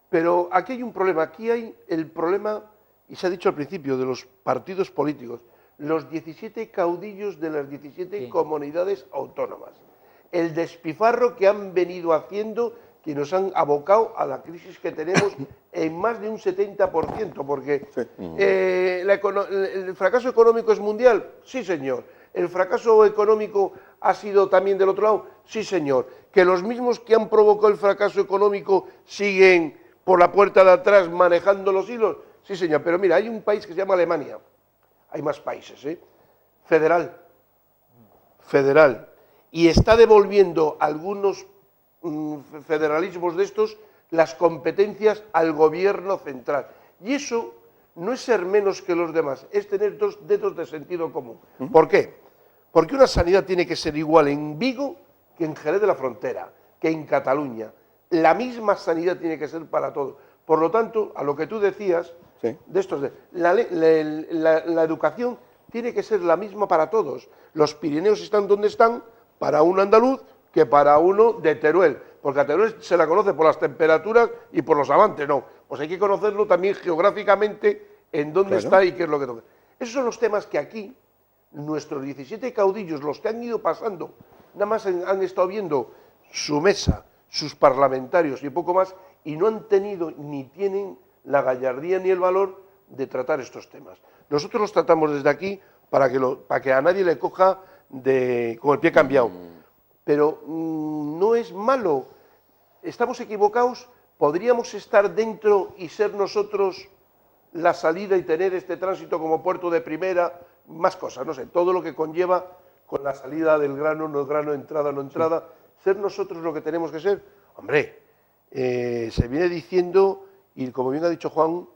Pero aquí hay un problema, aquí hay el problema, y se ha dicho al principio, de los partidos políticos, los 17 caudillos de las 17 Sí. comunidades autónomas, el despifarro que han venido haciendo, que nos han abocado a la crisis que tenemos en más de un 70%, porque el fracaso económico es mundial, sí señor, el fracaso económico ha sido también del otro lado, sí señor, que los mismos que han provocado el fracaso económico siguen por la puerta de atrás manejando los hilos. Sí, señor, pero mira, hay un país que se llama Alemania, hay más países, federal, y está devolviendo algunos federalismos de estos las competencias al gobierno central. Y eso no es ser menos que los demás, es tener dos dedos de sentido común. ¿Por qué? Porque una sanidad tiene que ser igual en Vigo que en Jerez de la Frontera, que en Cataluña. La misma sanidad tiene que ser para todos. Por lo tanto, a lo que tú decías, Sí. de estos, la educación tiene que ser la misma para todos. Los Pirineos están donde están para un andaluz que para uno de Teruel, porque a Teruel se la conoce por las temperaturas y por los avances, no. Pues hay que conocerlo también geográficamente en dónde está y qué es lo que toca. Esos son los temas que aquí nuestros 17 caudillos, los que han ido pasando, nada más han estado viendo su mesa, sus parlamentarios y poco más, y no han tenido ni tienen la gallardía ni el valor de tratar estos temas. Nosotros los tratamos desde aquí para que a nadie le coja con el pie cambiado. Pero no es malo. Estamos equivocados. Podríamos estar dentro y ser nosotros la salida y tener este tránsito como puerto de primera, más cosas, no sé, todo lo que conlleva con la salida del grano, no grano, entrada, no entrada, ser nosotros lo que tenemos que ser. Hombre, se viene diciendo, y como bien ha dicho Juan,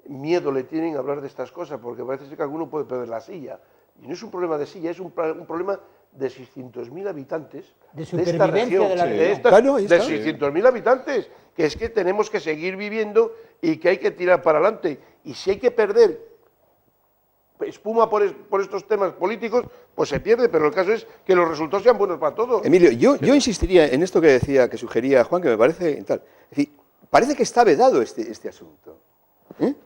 miedo le tienen a hablar de estas cosas, porque parece ser que alguno puede perder la silla. Y no es un problema de silla, es un problema de 600.000 habitantes De esta supervivencia región, de la región. Claro, ahí de está. 600.000 habitantes, que es que tenemos que seguir viviendo y que hay que tirar para adelante. Y si hay que perder espuma por estos temas políticos, pues se pierde, pero el caso es que los resultados sean buenos para todos. Emilio, yo insistiría en esto que decía, que sugería Juan, que me parece tal. Es decir, parece que está vedado este asunto,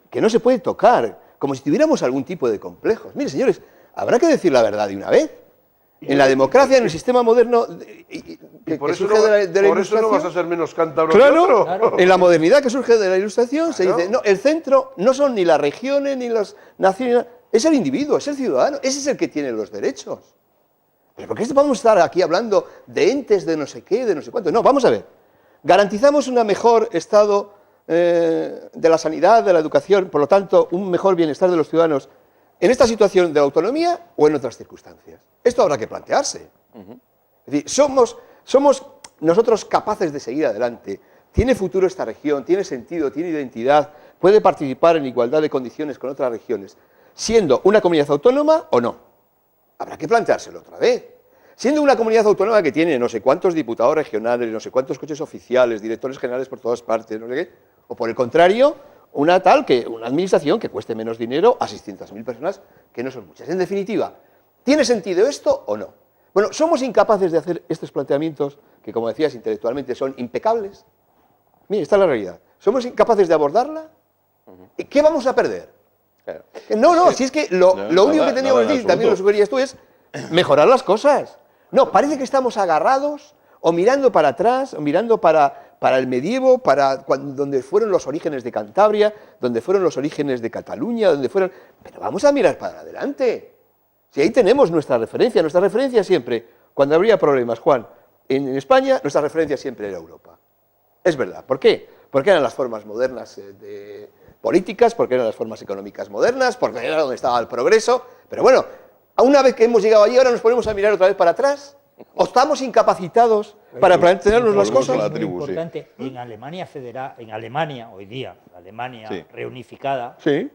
que no se puede tocar, como si tuviéramos algún tipo de complejos. Mire, señores, habrá que decir la verdad de una vez. En la democracia, en el sistema moderno que surge de la por eso no vas a Ilustración, ser menos cántabro claro, que otro. Claro. en la modernidad que surge de la Ilustración, se Claro. dice, no, el centro no son ni las regiones ni las naciones, es el individuo, es el ciudadano, ese es el que tiene los derechos. ¿Pero por qué vamos a estar aquí hablando de entes, de no sé qué, de no sé cuánto? No, vamos a ver. Garantizamos un mejor estado de la sanidad, de la educación, por lo tanto, un mejor bienestar de los ciudadanos en esta situación de autonomía o en otras circunstancias. Esto habrá que plantearse. Es decir, somos nosotros capaces de seguir adelante. Tiene futuro esta región, tiene sentido, tiene identidad, puede participar en igualdad de condiciones con otras regiones, siendo una comunidad autónoma o no. Habrá que planteárselo otra vez. Siendo una comunidad autónoma que tiene no sé cuántos diputados regionales, no sé cuántos coches oficiales, directores generales por todas partes, no sé qué, o por el contrario, una administración que cueste menos dinero a 600.000 personas, que no son muchas. En definitiva, ¿tiene sentido esto o no? Bueno, somos incapaces de hacer estos planteamientos, que como decías, intelectualmente son impecables. Mire, esta es la realidad. ¿Somos incapaces de abordarla? ¿Y qué vamos a perder? Claro. No, si es que lo único que teníamos que decir, en también lo absoluto. sugerías tú, es mejorar las cosas. No, parece que estamos agarrados o mirando para atrás, o mirando para el medievo, donde fueron los orígenes de Cantabria, donde fueron los orígenes de Cataluña, donde fueron... Pero vamos a mirar para adelante. Si ahí tenemos nuestra referencia siempre, cuando habría problemas, Juan, en España, nuestra referencia siempre era Europa. Es verdad. ¿Por qué? Porque eran las formas modernas políticas, porque eran las formas económicas modernas, porque era donde estaba el progreso. Pero bueno, una vez que hemos llegado allí, ahora nos ponemos a mirar otra vez para atrás. ¿O estamos incapacitados para plantearnos las volvemos a cosas? la tribu, Muy sí. importante, en Alemania federal, en Alemania hoy día, la Alemania Sí. reunificada, Sí.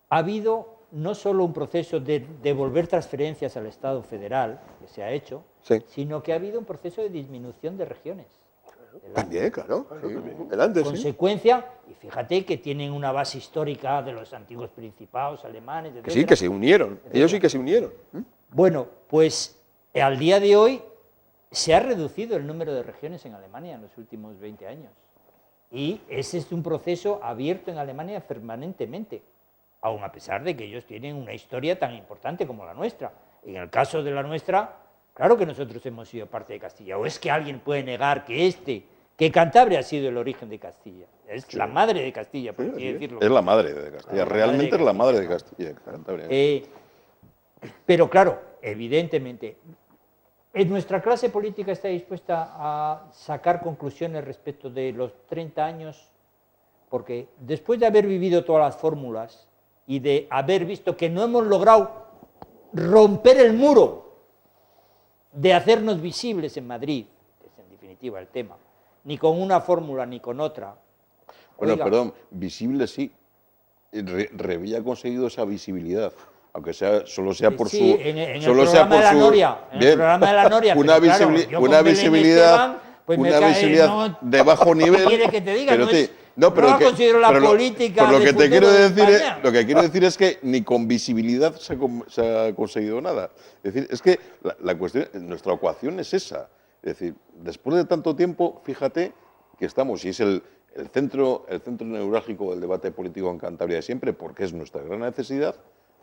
ha habido no solo un proceso de devolver transferencias al Estado federal, que se ha hecho, Sí. sino que ha habido un proceso de disminución de regiones. También, claro. Sí. Adelante, sí. Consecuencia, y fíjate que tienen una base histórica de los antiguos principados alemanes, Que etcétera. sí, que se unieron. Ellos sí que se unieron. Bueno, pues al día de hoy se ha reducido el número de regiones en Alemania en los últimos 20 años. Y ese es un proceso abierto en Alemania permanentemente, aun a pesar de que ellos tienen una historia tan importante como la nuestra. En el caso de la nuestra, claro que nosotros hemos sido parte de Castilla. ¿O es que alguien puede negar que Cantabria ha sido el origen de Castilla? Es la madre de Castilla, por así decirlo. Es la madre de Castilla. Realmente es la madre de Castilla. Cantabria. Pero claro, evidentemente, ¿Nuestra clase política está dispuesta a sacar conclusiones respecto de los 30 años? Porque después de haber vivido todas las fórmulas y de haber visto que no hemos logrado romper el muro de hacernos visibles en Madrid, que es en definitiva el tema, ni con una fórmula ni con otra. Bueno, Oiga, perdón, visible sí. Revilla ha conseguido esa visibilidad, aunque sea, solo sea por sí, su... en el solo sea programa por de la su- Noria, en el Bien. programa de la Noria, Una, pero claro, visibili- yo con una Belén visibilidad, Esteban, pues me una cae, visibilidad no- de bajo nivel. ¿Qué quiere que te diga? pero No te- es- no, pero no que- considero la pero política pero lo de que te futuro quiero de decir es, España. lo que quiero decir es que ni con visibilidad se ha conseguido nada. Es decir, es que la cuestión, nuestra ecuación es esa. Es decir, después de tanto tiempo, fíjate que estamos, y es el centro neurálgico del debate político en Cantabria de siempre, porque es nuestra gran necesidad,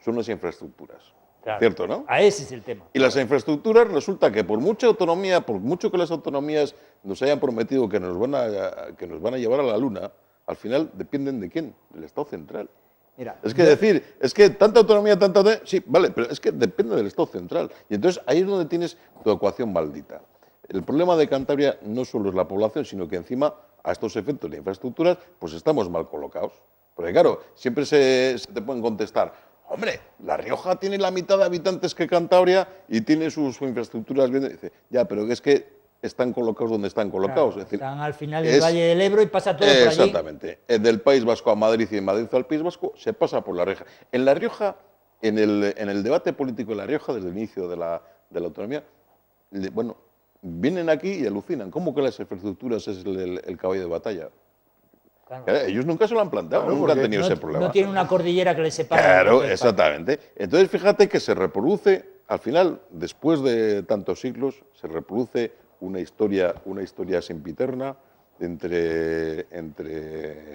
son las infraestructuras. Claro, ¿Cierto, no? A ese es el tema. Y las infraestructuras resulta que por mucha autonomía, por mucho que las autonomías nos hayan prometido que nos van a llevar a la luna, al final dependen de quién, del Estado central. Mira, Es que decir, es que tanta autonomía, sí, vale, pero es que depende del Estado central. Y entonces ahí es donde tienes tu ecuación maldita. El problema de Cantabria no solo es la población, sino que encima a estos efectos de infraestructuras, pues estamos mal colocados. Porque claro, siempre se te pueden contestar, hombre, La Rioja tiene la mitad de habitantes que Cantabria y tiene sus infraestructuras bien. Dice, ya, pero es que están colocados donde están colocados. claro, Es decir, están al final del Valle del Ebro y pasa todo por allí. exactamente. Del País Vasco a Madrid y de Madrid al País Vasco se pasa por La Rioja. En La Rioja, en el debate político de La Rioja, desde el inicio de la autonomía, bueno, vienen aquí y alucinan. ¿Cómo que las infraestructuras es el caballo de batalla? Claro. Ellos nunca se lo han planteado, Claro, nunca han porque tenido ese problema. No tiene una cordillera que les separe. Claro, de España. exactamente. Entonces, fíjate que se reproduce, al final, después de tantos siglos, se reproduce una historia sempiterna entre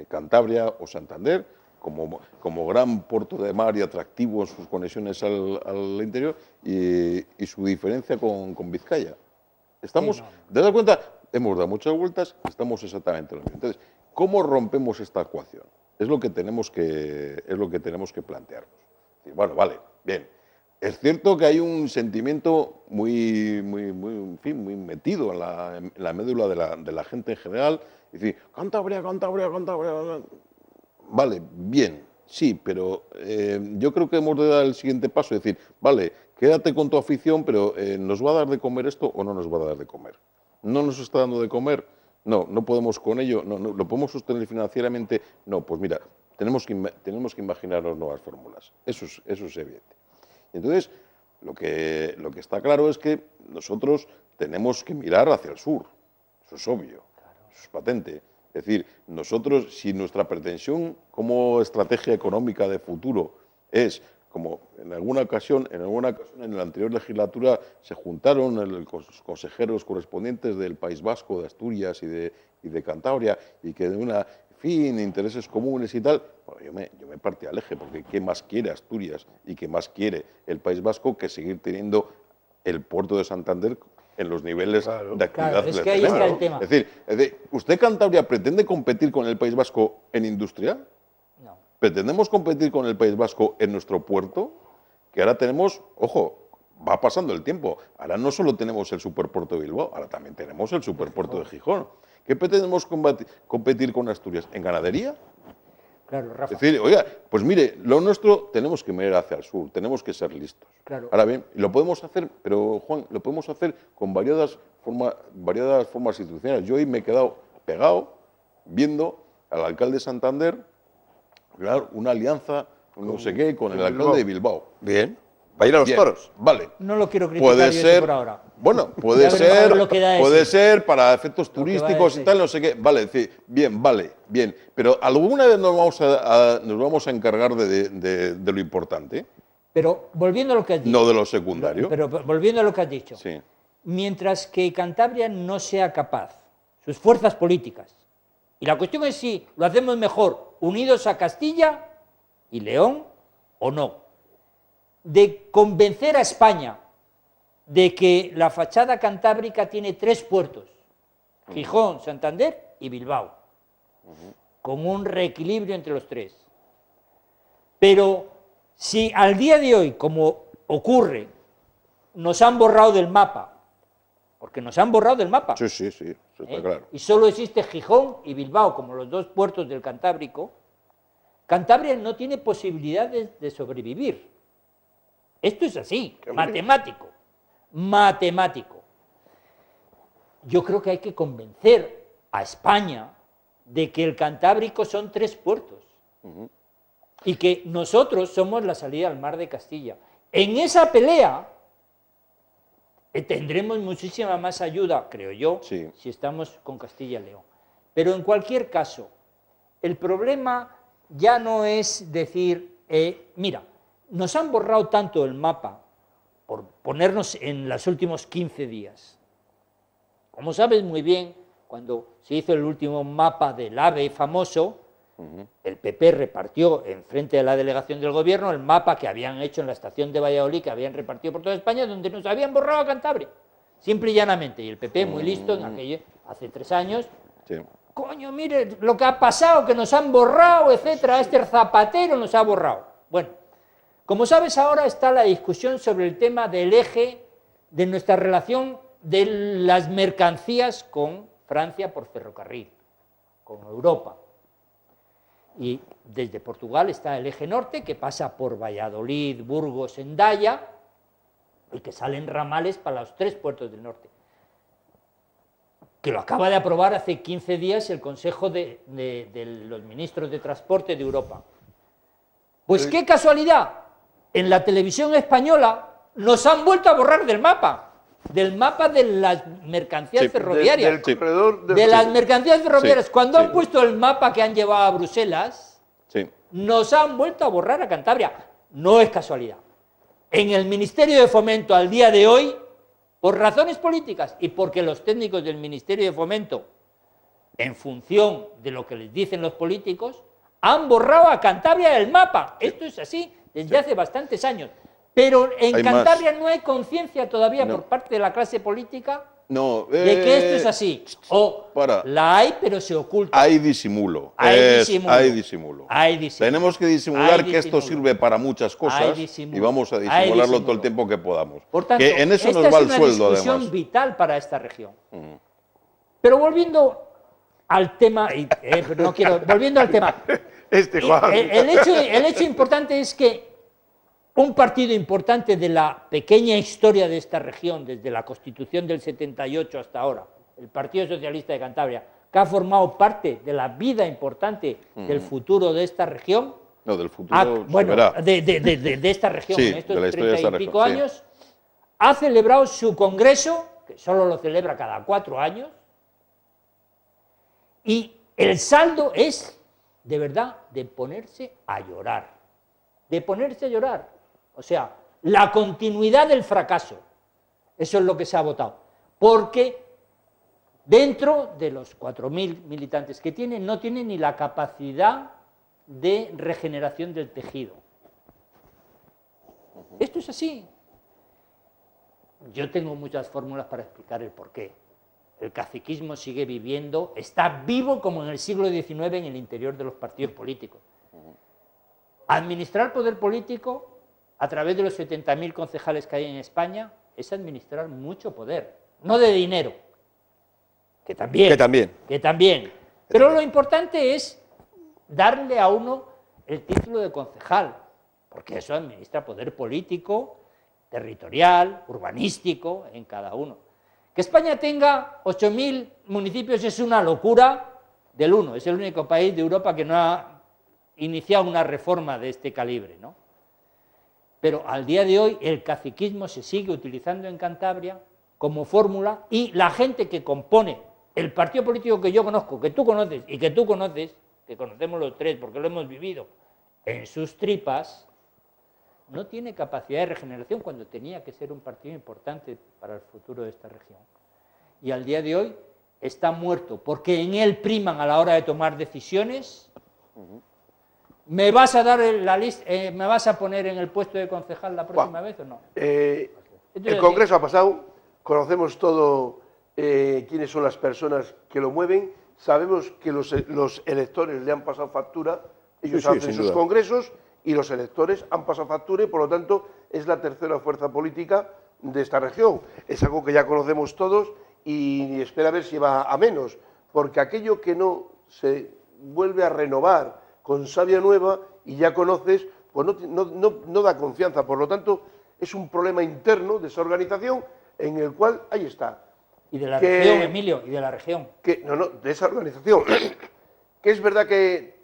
Cantabria o Santander, como gran puerto de mar y atractivo en sus conexiones al interior, y su diferencia con Vizcaya. Estamos, Sí, no. ¿te das cuenta? Hemos dado muchas vueltas, estamos exactamente lo mismo. Entonces, ¿cómo rompemos esta ecuación? Es lo que tenemos que plantearnos. Y bueno, vale, bien. Es cierto que hay un sentimiento muy metido en la médula de la gente en general. Es decir, Cantabria. Vale, bien, sí, pero yo creo que hemos de dar el siguiente paso. Es decir, vale, quédate con tu afición, pero ¿nos va a dar de comer esto o no nos va a dar de comer? ¿No nos está dando de comer? No podemos con ello, no, ¿lo podemos sostener financieramente? No, pues mira, tenemos que imaginarnos nuevas fórmulas. Eso es evidente. Entonces, lo que está claro es que nosotros tenemos que mirar hacia el sur. Eso es obvio, eso es patente. Es decir, nosotros, si nuestra pretensión como estrategia económica de futuro es, como en alguna ocasión en la anterior legislatura se juntaron los consejeros correspondientes del País Vasco, de Asturias y de Cantabria, y que de intereses comunes y tal, bueno, yo me partí al eje, porque ¿qué más quiere Asturias y qué más quiere el País Vasco que seguir teniendo el puerto de Santander en los niveles de actividad Claro, es que que ahí tenemos? está el tema. Es decir, ¿usted Cantabria pretende competir con el País Vasco en industria? No. ¿Pretendemos competir con el País Vasco en nuestro puerto? Que ahora tenemos, ojo, va pasando el tiempo. Ahora no solo tenemos el superpuerto de Bilbao, ahora también tenemos el superpuerto de Gijón. ¿Qué pretendemos competir con Asturias? ¿En ganadería? Claro, Rafa. Es decir, oiga, pues mire, lo nuestro tenemos que mirar hacia el sur, tenemos que ser listos. Claro. Ahora bien, lo podemos hacer, pero Juan, lo podemos hacer con variadas formas institucionales. Yo hoy me he quedado pegado viendo al alcalde de Santander crear una alianza, no sé qué, con el alcalde de Bilbao. Bien. ¿Va a ir a los Bien, toros? Vale. No lo quiero criticar Puede yo eso ser, por ahora. bueno, puede Ya veremos a ver lo que da ese. puede ser para efectos Lo que va a turísticos y decir. tal, no sé qué. Vale, decir, bien, vale, bien. Pero alguna vez nos vamos a encargar de lo importante, Pero volviendo a lo que has dicho. no de lo secundario. Pero volviendo a lo que has dicho. Sí. Mientras que Cantabria no sea capaz, sus fuerzas políticas, y la cuestión es si lo hacemos mejor unidos a Castilla y León o no, de convencer a España de que la fachada cantábrica tiene 3 puertos, Gijón, Santander y Bilbao, con un reequilibrio entre los 3. Pero si al día de hoy, como ocurre, nos han borrado del mapa porque nos han borrado del mapa. Sí, sí, sí, eso está claro. Y solo existe Gijón y Bilbao como los dos puertos del Cantábrico. Cantabria no tiene posibilidades de sobrevivir. Esto es así, matemático, matemático. Yo creo que hay que convencer a España de que el Cantábrico son 3 puertos y que nosotros somos la salida al mar de Castilla. En esa pelea tendremos muchísima más ayuda, creo yo, Sí. si estamos con Castilla y León. Pero en cualquier caso, el problema ya no es decir, mira, nos han borrado tanto el mapa por ponernos en los últimos 15 días. Como sabes muy bien, cuando se hizo el último mapa del AVE famoso, el PP repartió enfrente de la delegación del gobierno el mapa que habían hecho en la estación de Valladolid, que habían repartido por toda España, donde nos habían borrado a Cantabria, simple y llanamente. Y el PP, muy listo, en aquello, hace 3 años, Sí. coño, mire lo que ha pasado, que nos han borrado, etcétera, este Zapatero nos ha borrado. Bueno, como sabes, ahora está la discusión sobre el tema del eje de nuestra relación de las mercancías con Francia por ferrocarril, con Europa. Y desde Portugal está el eje norte, que pasa por Valladolid, Burgos, Hendaya, y que salen ramales para los 3 puertos del norte, que lo acaba de aprobar hace 15 días el Consejo de los Ministros de Transporte de Europa. Pues qué casualidad, en la televisión española nos han vuelto a borrar del mapa de las mercancías Sí, ferroviarias. Del corredor De las mercancías ferroviarias. Sí, Cuando sí. han puesto el mapa que han llevado a Bruselas, Sí. nos han vuelto a borrar a Cantabria. No es casualidad. En el Ministerio de Fomento al día de hoy, por razones políticas y porque los técnicos del Ministerio de Fomento, en función de lo que les dicen los políticos, han borrado a Cantabria del mapa. Esto es así desde hace bastantes años. Pero en Hay Cantabria no hay conciencia todavía No. por parte de la clase política No, de que esto es así. O para. la hay, pero se oculta. Hay disimulo. Hay disimulo. Hay disimulo. Hay disimulo. Tenemos que disimular Hay que esto disimulo. sirve para muchas Hay cosas disimulo. y vamos a Hay disimularlo todo disimulo. el tiempo que podamos. Por tanto, que en eso esta nos va es el una sueldo, discusión además. vital para esta región. Pero volviendo al tema, volviendo al tema, Juan. el hecho importante es que un partido importante de la pequeña historia de esta región, desde la Constitución del 78 hasta ahora, el Partido Socialista de Cantabria, que ha formado parte de la vida importante del futuro de esta región, No, del futuro se bueno, verá. de esta región, Sí, en estos de la historia de 30 esta y pico región, sí. años, ha celebrado su congreso, que solo lo celebra cada 4 años, y el saldo es, de verdad, de ponerse a llorar. De ponerse a llorar. O sea, la continuidad del fracaso. Eso es lo que se ha votado. Porque dentro de los 4.000 militantes que tiene, no tiene ni la capacidad de regeneración del tejido. Esto es así. Yo tengo muchas fórmulas para explicar el porqué. El caciquismo sigue viviendo, está vivo como en el siglo XIX en el interior de los partidos políticos. Administrar poder político a través de los 70.000 concejales que hay en España es administrar mucho poder, no de dinero, que también. Pero lo importante es darle a uno el título de concejal, porque eso administra poder político, territorial, urbanístico en cada uno. Que España tenga 8.000 municipios es una locura del uno, es el único país de Europa que no ha iniciado una reforma de este calibre, ¿no? Pero al día de hoy el caciquismo se sigue utilizando en Cantabria como fórmula y la gente que compone el partido político que yo conozco, que tú conoces y que tú conoces, que conocemos los tres porque lo hemos vivido en sus tripas, no tiene capacidad de regeneración cuando tenía que ser un partido importante para el futuro de esta región. Y al día de hoy está muerto, porque en él priman a la hora de tomar decisiones. ¿Me vas a dar la lista, me vas a poner en el puesto de concejal la próxima vez o no? El Congreso ha pasado, conocemos todo quiénes son las personas que lo mueven, sabemos que los electores le han pasado factura, ellos hacen sus congresos y los electores han pasado factura y por lo tanto es la tercera fuerza política de esta región. Es algo que ya conocemos todos y espera a ver si va a menos, porque aquello que no se vuelve a renovar con savia nueva y ya conoces, pues no da confianza. Por lo tanto, es un problema interno de esa organización en el cual, ahí está. Y de la región, Emilio, y de la región. De esa organización. Que es verdad que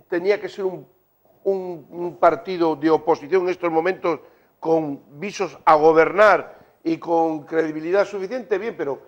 tenía que ser un partido de oposición en estos momentos con visos a gobernar y con credibilidad suficiente, bien, pero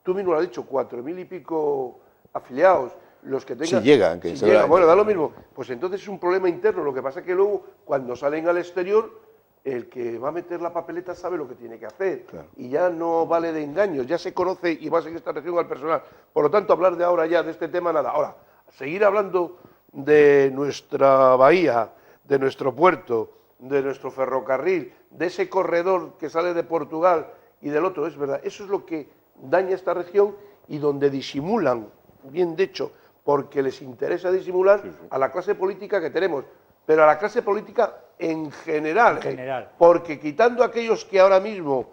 tú mismo lo has dicho, 4.000 y pico afiliados, los que tengan... Si llegan, que si llegan, bueno, da lo mismo. Pues entonces es un problema interno, lo que pasa es que luego, cuando salen al exterior, el que va a meter la papeleta sabe lo que tiene que hacer, claro. Y ya no vale de engaños, ya se conoce y va a seguir esta región al personal. Por lo tanto, hablar de ahora ya de este tema, nada. Ahora, seguir hablando de nuestra bahía, de nuestro puerto, de nuestro ferrocarril, de ese corredor que sale de Portugal y del otro, es verdad, eso es lo que daña esta región y donde disimulan, bien de hecho, porque les interesa disimular a la clase política que tenemos, pero a la clase política en general, porque quitando a aquellos que ahora mismo,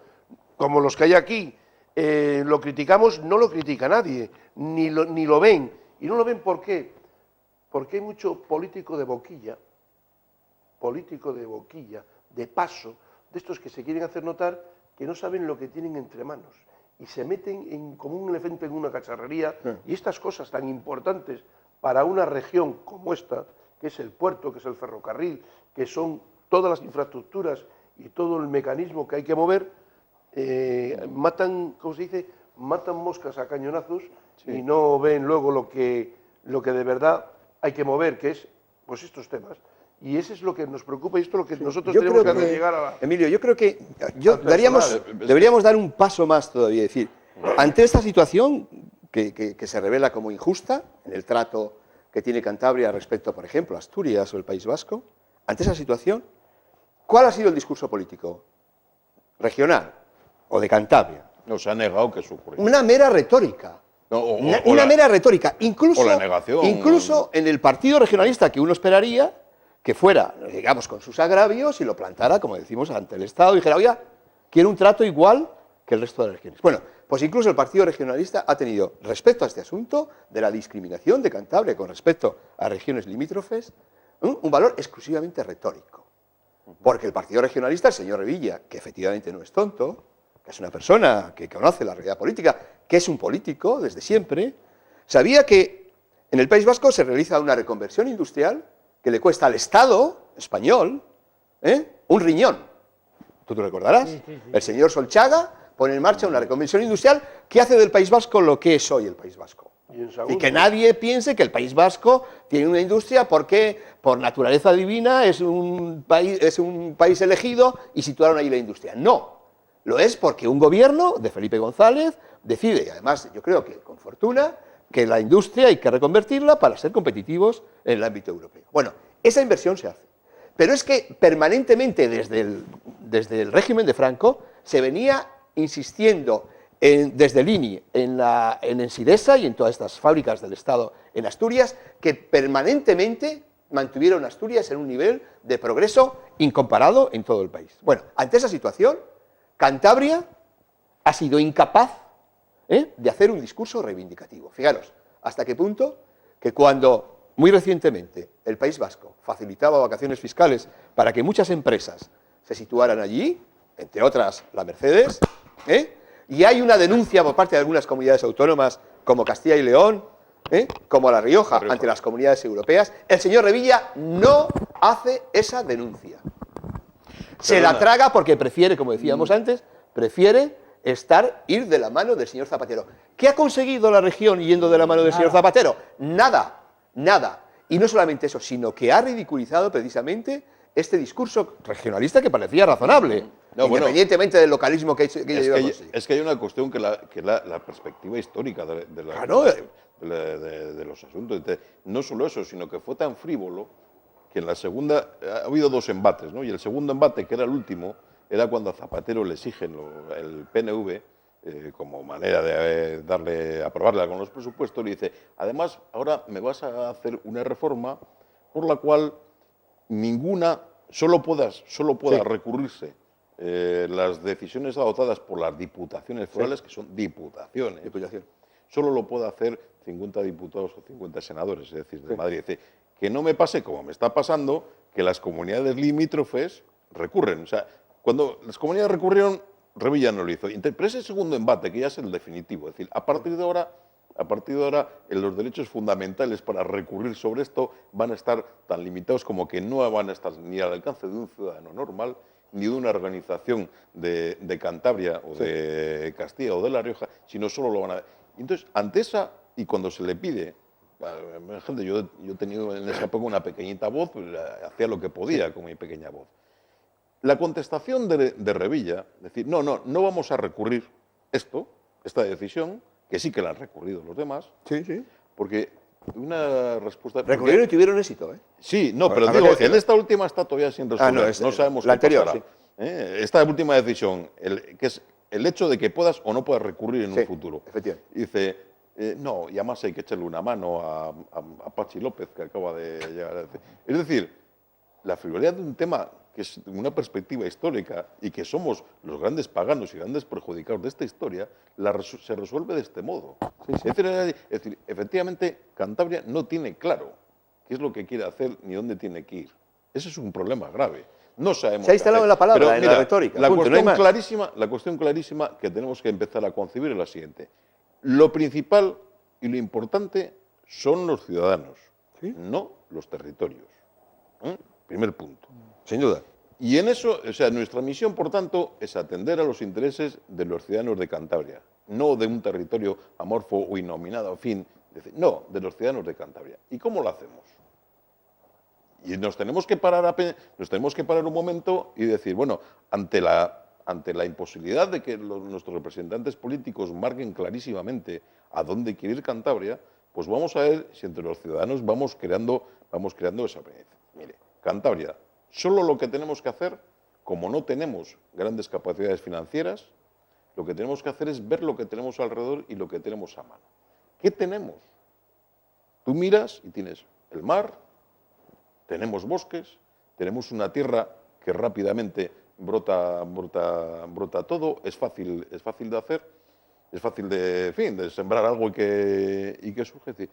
como los que hay aquí, lo criticamos, no lo critica nadie, ni lo ven. ¿Y no lo ven por qué? Porque hay mucho político de boquilla, de paso, de estos que se quieren hacer notar que no saben lo que tienen entre manos y se meten como un elefante en una cacharrería. Y estas cosas tan importantes para una región como esta, que es el puerto, que es el ferrocarril, que son todas las infraestructuras y todo el mecanismo que hay que mover, matan, ¿cómo se dice? Matan moscas a cañonazos y no ven luego lo que de verdad hay que mover, que es pues estos temas. Y eso es lo que nos preocupa y esto es lo que nosotros tenemos que hacer llegar a la... Emilio, yo creo que deberíamos dar un paso más todavía. Es decir, ante esta situación que se revela como injusta en el trato que tiene Cantabria respecto, por ejemplo, a Asturias o el País Vasco, ante esa situación, ¿cuál ha sido el discurso político regional o de Cantabria? No se ha negado que eso ocurrió. Una mera retórica. Una mera retórica. Incluso, la negación. Incluso en el partido regionalista que uno esperaría que fuera, digamos, con sus agravios y lo plantara, como decimos, ante el Estado y dijera, oiga, quiero un trato igual que el resto de las regiones. Bueno, pues incluso el partido regionalista ha tenido, respecto a este asunto de la discriminación de Cantabria con respecto a regiones limítrofes, un valor exclusivamente retórico. Porque el partido regionalista, el señor Revilla, que efectivamente no es tonto, que es una persona que conoce la realidad política, que es un político desde siempre, sabía que en el País Vasco se realiza una reconversión industrial que le cuesta al Estado español un riñón. Tú te recordarás. Sí. El señor Solchaga pone en marcha una reconversión industrial que hace del País Vasco lo que es hoy el País Vasco. Y que nadie piense que el País Vasco tiene una industria porque por naturaleza divina es un país elegido y situaron ahí la industria. No, lo es porque un gobierno de Felipe González decide, y además yo creo que con fortuna, que la industria hay que reconvertirla para ser competitivos en el ámbito europeo. Bueno, esa inversión se hace. Pero es que permanentemente desde el régimen de Franco se venía insistiendo desde el INI, en Ensidesa y en todas estas fábricas del Estado en Asturias, que permanentemente mantuvieron Asturias en un nivel de progreso incomparado en todo el país. Bueno, ante esa situación, Cantabria ha sido incapaz de hacer un discurso reivindicativo. Fijaros, hasta qué punto que cuando muy recientemente el País Vasco facilitaba vacaciones fiscales para que muchas empresas se situaran allí, entre otras la Mercedes, y hay una denuncia por parte de algunas comunidades autónomas como Castilla y León, como La Rioja, ante las comunidades europeas, el señor Revilla no hace esa denuncia. Se la traga porque prefiere, como decíamos antes, prefiere ir de la mano del señor Zapatero. ¿Qué ha conseguido la región yendo de la mano del señor Zapatero? Nada. Y no solamente eso, sino que ha ridiculizado precisamente este discurso regionalista que parecía razonable, independientemente del localismo que lleva consigo. Es que hay una cuestión que la perspectiva histórica de los asuntos. No solo eso, sino que fue tan frívolo que en la segunda ha habido dos embates, ¿no? Y el segundo embate, que era el último, era cuando a Zapatero le exigen el PNV como manera de aprobarle con los presupuestos, le dice, además, ahora me vas a hacer una reforma por la cual solo pueda recurrirse las decisiones adoptadas por las diputaciones forales, que son diputaciones, Diputación. solo lo puede hacer 50 diputados o 50 senadores, es decir, de Madrid. Dice, que no me pase como me está pasando, que las comunidades limítrofes recurren. O sea, cuando las comunidades recurrieron, Revilla no lo hizo. Pero ese segundo embate, que ya es el definitivo, es decir, a partir de ahora, los derechos fundamentales para recurrir sobre esto van a estar tan limitados como que no van a estar ni al alcance de un ciudadano normal, ni de una organización de Cantabria o de Castilla o de La Rioja, sino solo lo van a... Entonces, ante esa, y cuando se le pide, gente, yo he tenido en esa época una pequeñita voz, pues, hacía lo que podía con mi pequeña voz. La contestación de Revilla, decir, no vamos a recurrir esta decisión, que sí que la han recurrido los demás, porque una respuesta... Recurrieron y tuvieron éxito, ¿eh? Sí, no, pero digo, en esta última está todavía sin resolver, no sabemos la qué anterior, pasará. Esta última decisión, que es el hecho de que puedas o no puedas recurrir en un futuro. Efectivamente. Dice, no, y además hay que echarle una mano a Pachi López, que acaba de llegar. Es decir, la frivolidad de un tema que es una perspectiva histórica y que somos los grandes paganos y grandes perjudicados de esta historia, se resuelve de este modo. Es decir, efectivamente, Cantabria no tiene claro qué es lo que quiere hacer ni dónde tiene que ir. Ese es un problema grave. No sabemos. Se ha instalado en la palabra, pero, en mira, la retórica. La punto, cuestión clarísima que tenemos que empezar a concebir es la siguiente. Lo principal y lo importante son los ciudadanos, no los territorios. Primer punto. Sin duda. Y en eso, o sea, nuestra misión, por tanto, es atender a los intereses de los ciudadanos de Cantabria, no de un territorio amorfo o innominado, en fin, no, de los ciudadanos de Cantabria. ¿Y cómo lo hacemos? Y nos tenemos que parar un momento y decir, bueno, ante la imposibilidad de que nuestros representantes políticos marquen clarísimamente a dónde quiere ir Cantabria, pues vamos a ver si entre los ciudadanos vamos creando esa experiencia. Mire, Cantabria, solo lo que tenemos que hacer, como no tenemos grandes capacidades financieras, lo que tenemos que hacer es ver lo que tenemos alrededor y lo que tenemos a mano. ¿Qué tenemos? Tú miras y tienes el mar, tenemos bosques, tenemos una tierra que rápidamente brota todo, es fácil de hacer, es fácil de sembrar algo y que surge.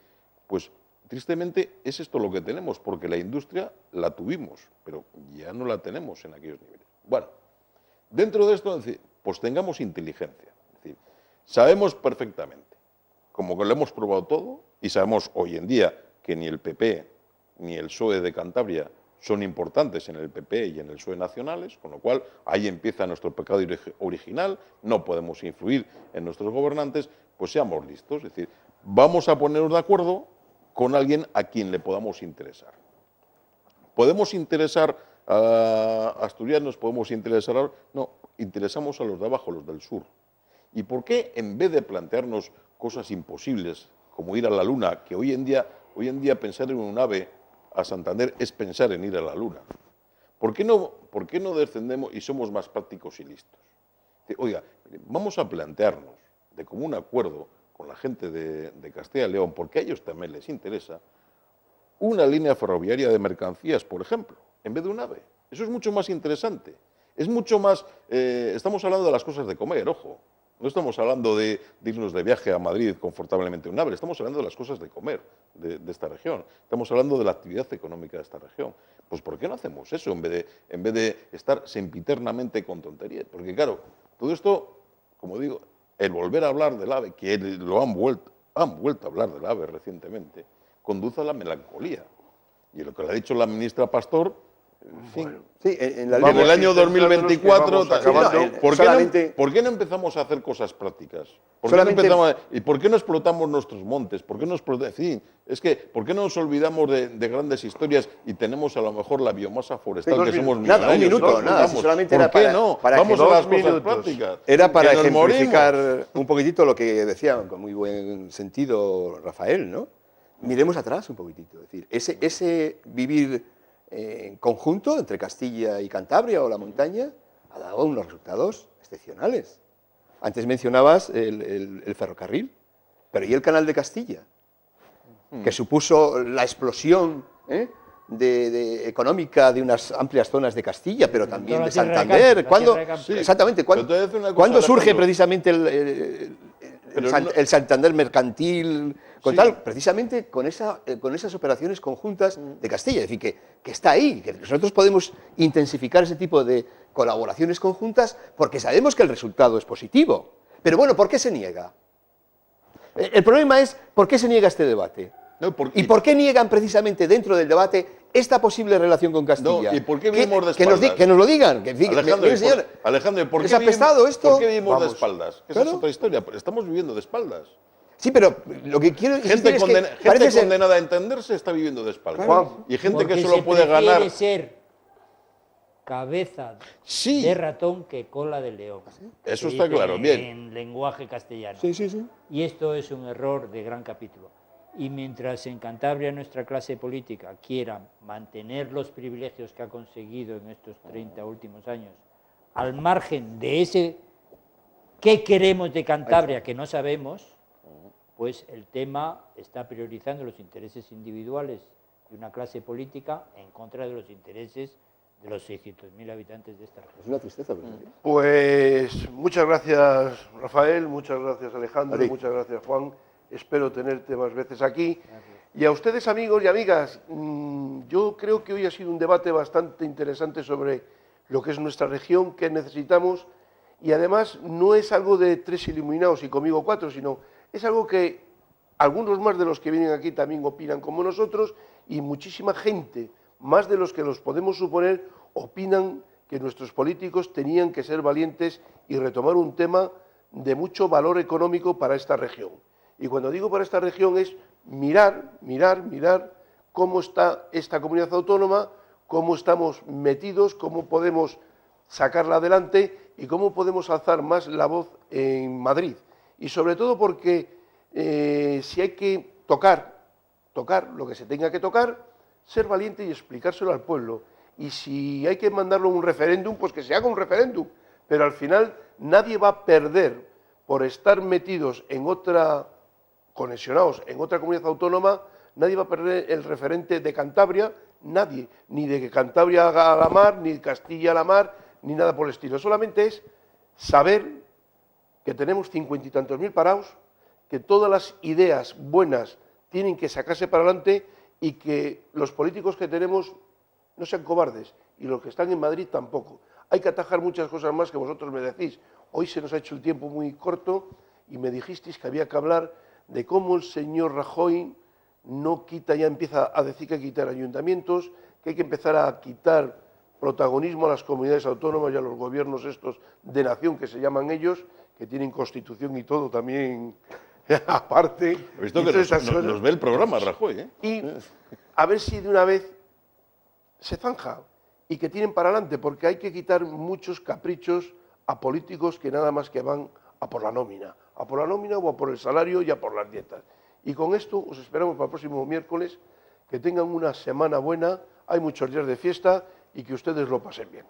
Pues tristemente es esto lo que tenemos, porque la industria la tuvimos, pero ya no la tenemos en aquellos niveles. Bueno, dentro de esto, pues tengamos inteligencia. Es decir, sabemos perfectamente, como que lo hemos probado todo, y sabemos hoy en día que ni el PP ni el PSOE de Cantabria son importantes en el PP y en el PSOE nacionales, con lo cual ahí empieza nuestro pecado original, no podemos influir en nuestros gobernantes, pues seamos listos, es decir, vamos a ponernos de acuerdo con alguien a quien le podamos interesar. ¿Podemos interesar a asturianos? ¿Podemos interesar No, interesamos a los de abajo, los del sur. ¿Y por qué en vez de plantearnos cosas imposibles, como ir a la Luna, que hoy en día pensar en un ave a Santander es pensar en ir a la Luna? ¿Por qué no descendemos y somos más prácticos y listos? Oiga, vamos a plantearnos de común acuerdo con la gente de Castilla y León, porque a ellos también les interesa, una línea ferroviaria de mercancías, por ejemplo, en vez de un AVE. Eso es mucho más interesante. Es mucho más... estamos hablando de las cosas de comer, ojo. No estamos hablando de irnos de viaje a Madrid confortablemente en un AVE, estamos hablando de las cosas de comer de esta región. Estamos hablando de la actividad económica de esta región. Pues ¿por qué no hacemos eso en vez de estar sempiternamente con tonterías? Porque claro, todo esto, como digo, el volver a hablar del AVE, que lo han vuelto a hablar del AVE recientemente, conduce a la melancolía. Y lo que le ha dicho la ministra Pastor, en fin, sí, en el año 2024, ¿por qué no empezamos a hacer cosas prácticas? ¿Y por qué no explotamos nuestros montes? ¿Por qué no nos olvidamos de grandes historias y tenemos a lo mejor la biomasa forestal que somos millonarios? Nada, un minuto, nada, solamente era para vamos a las cosas prácticas. Era para ejemplificar un poquitito lo que decía con muy buen sentido Rafael, ¿no? Miremos atrás un poquitito, es decir, ese vivir en conjunto entre Castilla y Cantabria o la montaña ha dado unos resultados excepcionales. Antes mencionabas el ferrocarril, pero ¿y el canal de Castilla? Que supuso la explosión económica de unas amplias zonas de Castilla, pero también toda de la tierra de Santander. campo, la ¿Cuándo, tierra de campo. Sí. exactamente, Pero te voy a decir una cosa, ¿cuándo surge Alejandro. precisamente Pero no- el Santander mercantil? Sí. Precisamente con esas operaciones conjuntas de Castilla. Es decir, que está ahí, que nosotros podemos intensificar ese tipo de colaboraciones conjuntas porque sabemos que el resultado es positivo. Pero bueno, ¿por qué se niega? El problema es, ¿por qué se niega este debate? No, ¿Y por qué niegan precisamente dentro del debate esta posible relación con Castilla? No, ¿y por qué vivimos de que espaldas? que nos lo digan. Que, Alejandro, mire, señor, ¿por ¿les qué ha apestado esto? ¿Por qué vivimos de Vamos. espaldas? Esa Claro. es otra historia. Estamos viviendo de espaldas. sí, pero lo que quiero insistir Gente, es que gente parece ser- condenada a entenderse está viviendo de espaldas. Juan, Y gente Porque que solo se puede prefiere ganar. ser cabeza Sí. de ratón que cola de león. Eso Se está dice claro, bien. En lenguaje castellano. Sí, sí, sí. Y esto es un error de gran capítulo. Y mientras en Cantabria nuestra clase política quiera mantener los privilegios que ha conseguido en estos 30 últimos años, al margen de ese qué queremos de Cantabria que no sabemos, pues el tema está priorizando los intereses individuales de una clase política en contra de los intereses de los 600.000 habitantes de esta región. Es una tristeza, pero sí. Pues muchas gracias, Rafael, muchas gracias, Alejandro, A ti. muchas gracias, Juan. Espero tenerte más veces aquí. Y a ustedes, amigos y amigas, yo creo que hoy ha sido un debate bastante interesante sobre lo que es nuestra región, qué necesitamos, y además no es algo de tres iluminados y conmigo cuatro, sino es algo que algunos más de los que vienen aquí también opinan como nosotros, y muchísima gente, más de los que los podemos suponer, opinan que nuestros políticos tenían que ser valientes y retomar un tema de mucho valor económico para esta región. Y cuando digo para esta región es mirar cómo está esta comunidad autónoma, cómo estamos metidos, cómo podemos sacarla adelante y cómo podemos alzar más la voz en Madrid. Y sobre todo porque si hay que tocar lo que se tenga que tocar, ser valiente y explicárselo al pueblo. Y si hay que mandarlo a un referéndum, pues que se haga un referéndum. Pero al final nadie va a perder por estar metidos en otra, conexionados en otra comunidad autónoma, nadie va a perder el referente de Cantabria, nadie, ni de que Cantabria haga a la mar, ni Castilla a la mar, ni nada por el estilo. Solamente es saber que tenemos 50 y tantos mil parados, que todas las ideas buenas tienen que sacarse para adelante y que los políticos que tenemos no sean cobardes y los que están en Madrid tampoco. Hay que atajar muchas cosas más que vosotros me decís. Hoy se nos ha hecho el tiempo muy corto y me dijisteis que había que hablar de cómo el señor Rajoy no quita, ya empieza a decir que hay que quitar ayuntamientos, que hay que empezar a quitar protagonismo a las comunidades autónomas y a los gobiernos estos de nación que se llaman ellos, que tienen constitución y todo también aparte. He visto que Y todas esas nos cosas. ve el programa, Rajoy, ¿eh? Y a ver si de una vez se zanja y que tienen para adelante, porque hay que quitar muchos caprichos a políticos que nada más que van a por la nómina o a por el salario y a por las dietas. Y con esto os esperamos para el próximo miércoles, que tengan una semana buena, hay muchos días de fiesta y que ustedes lo pasen bien.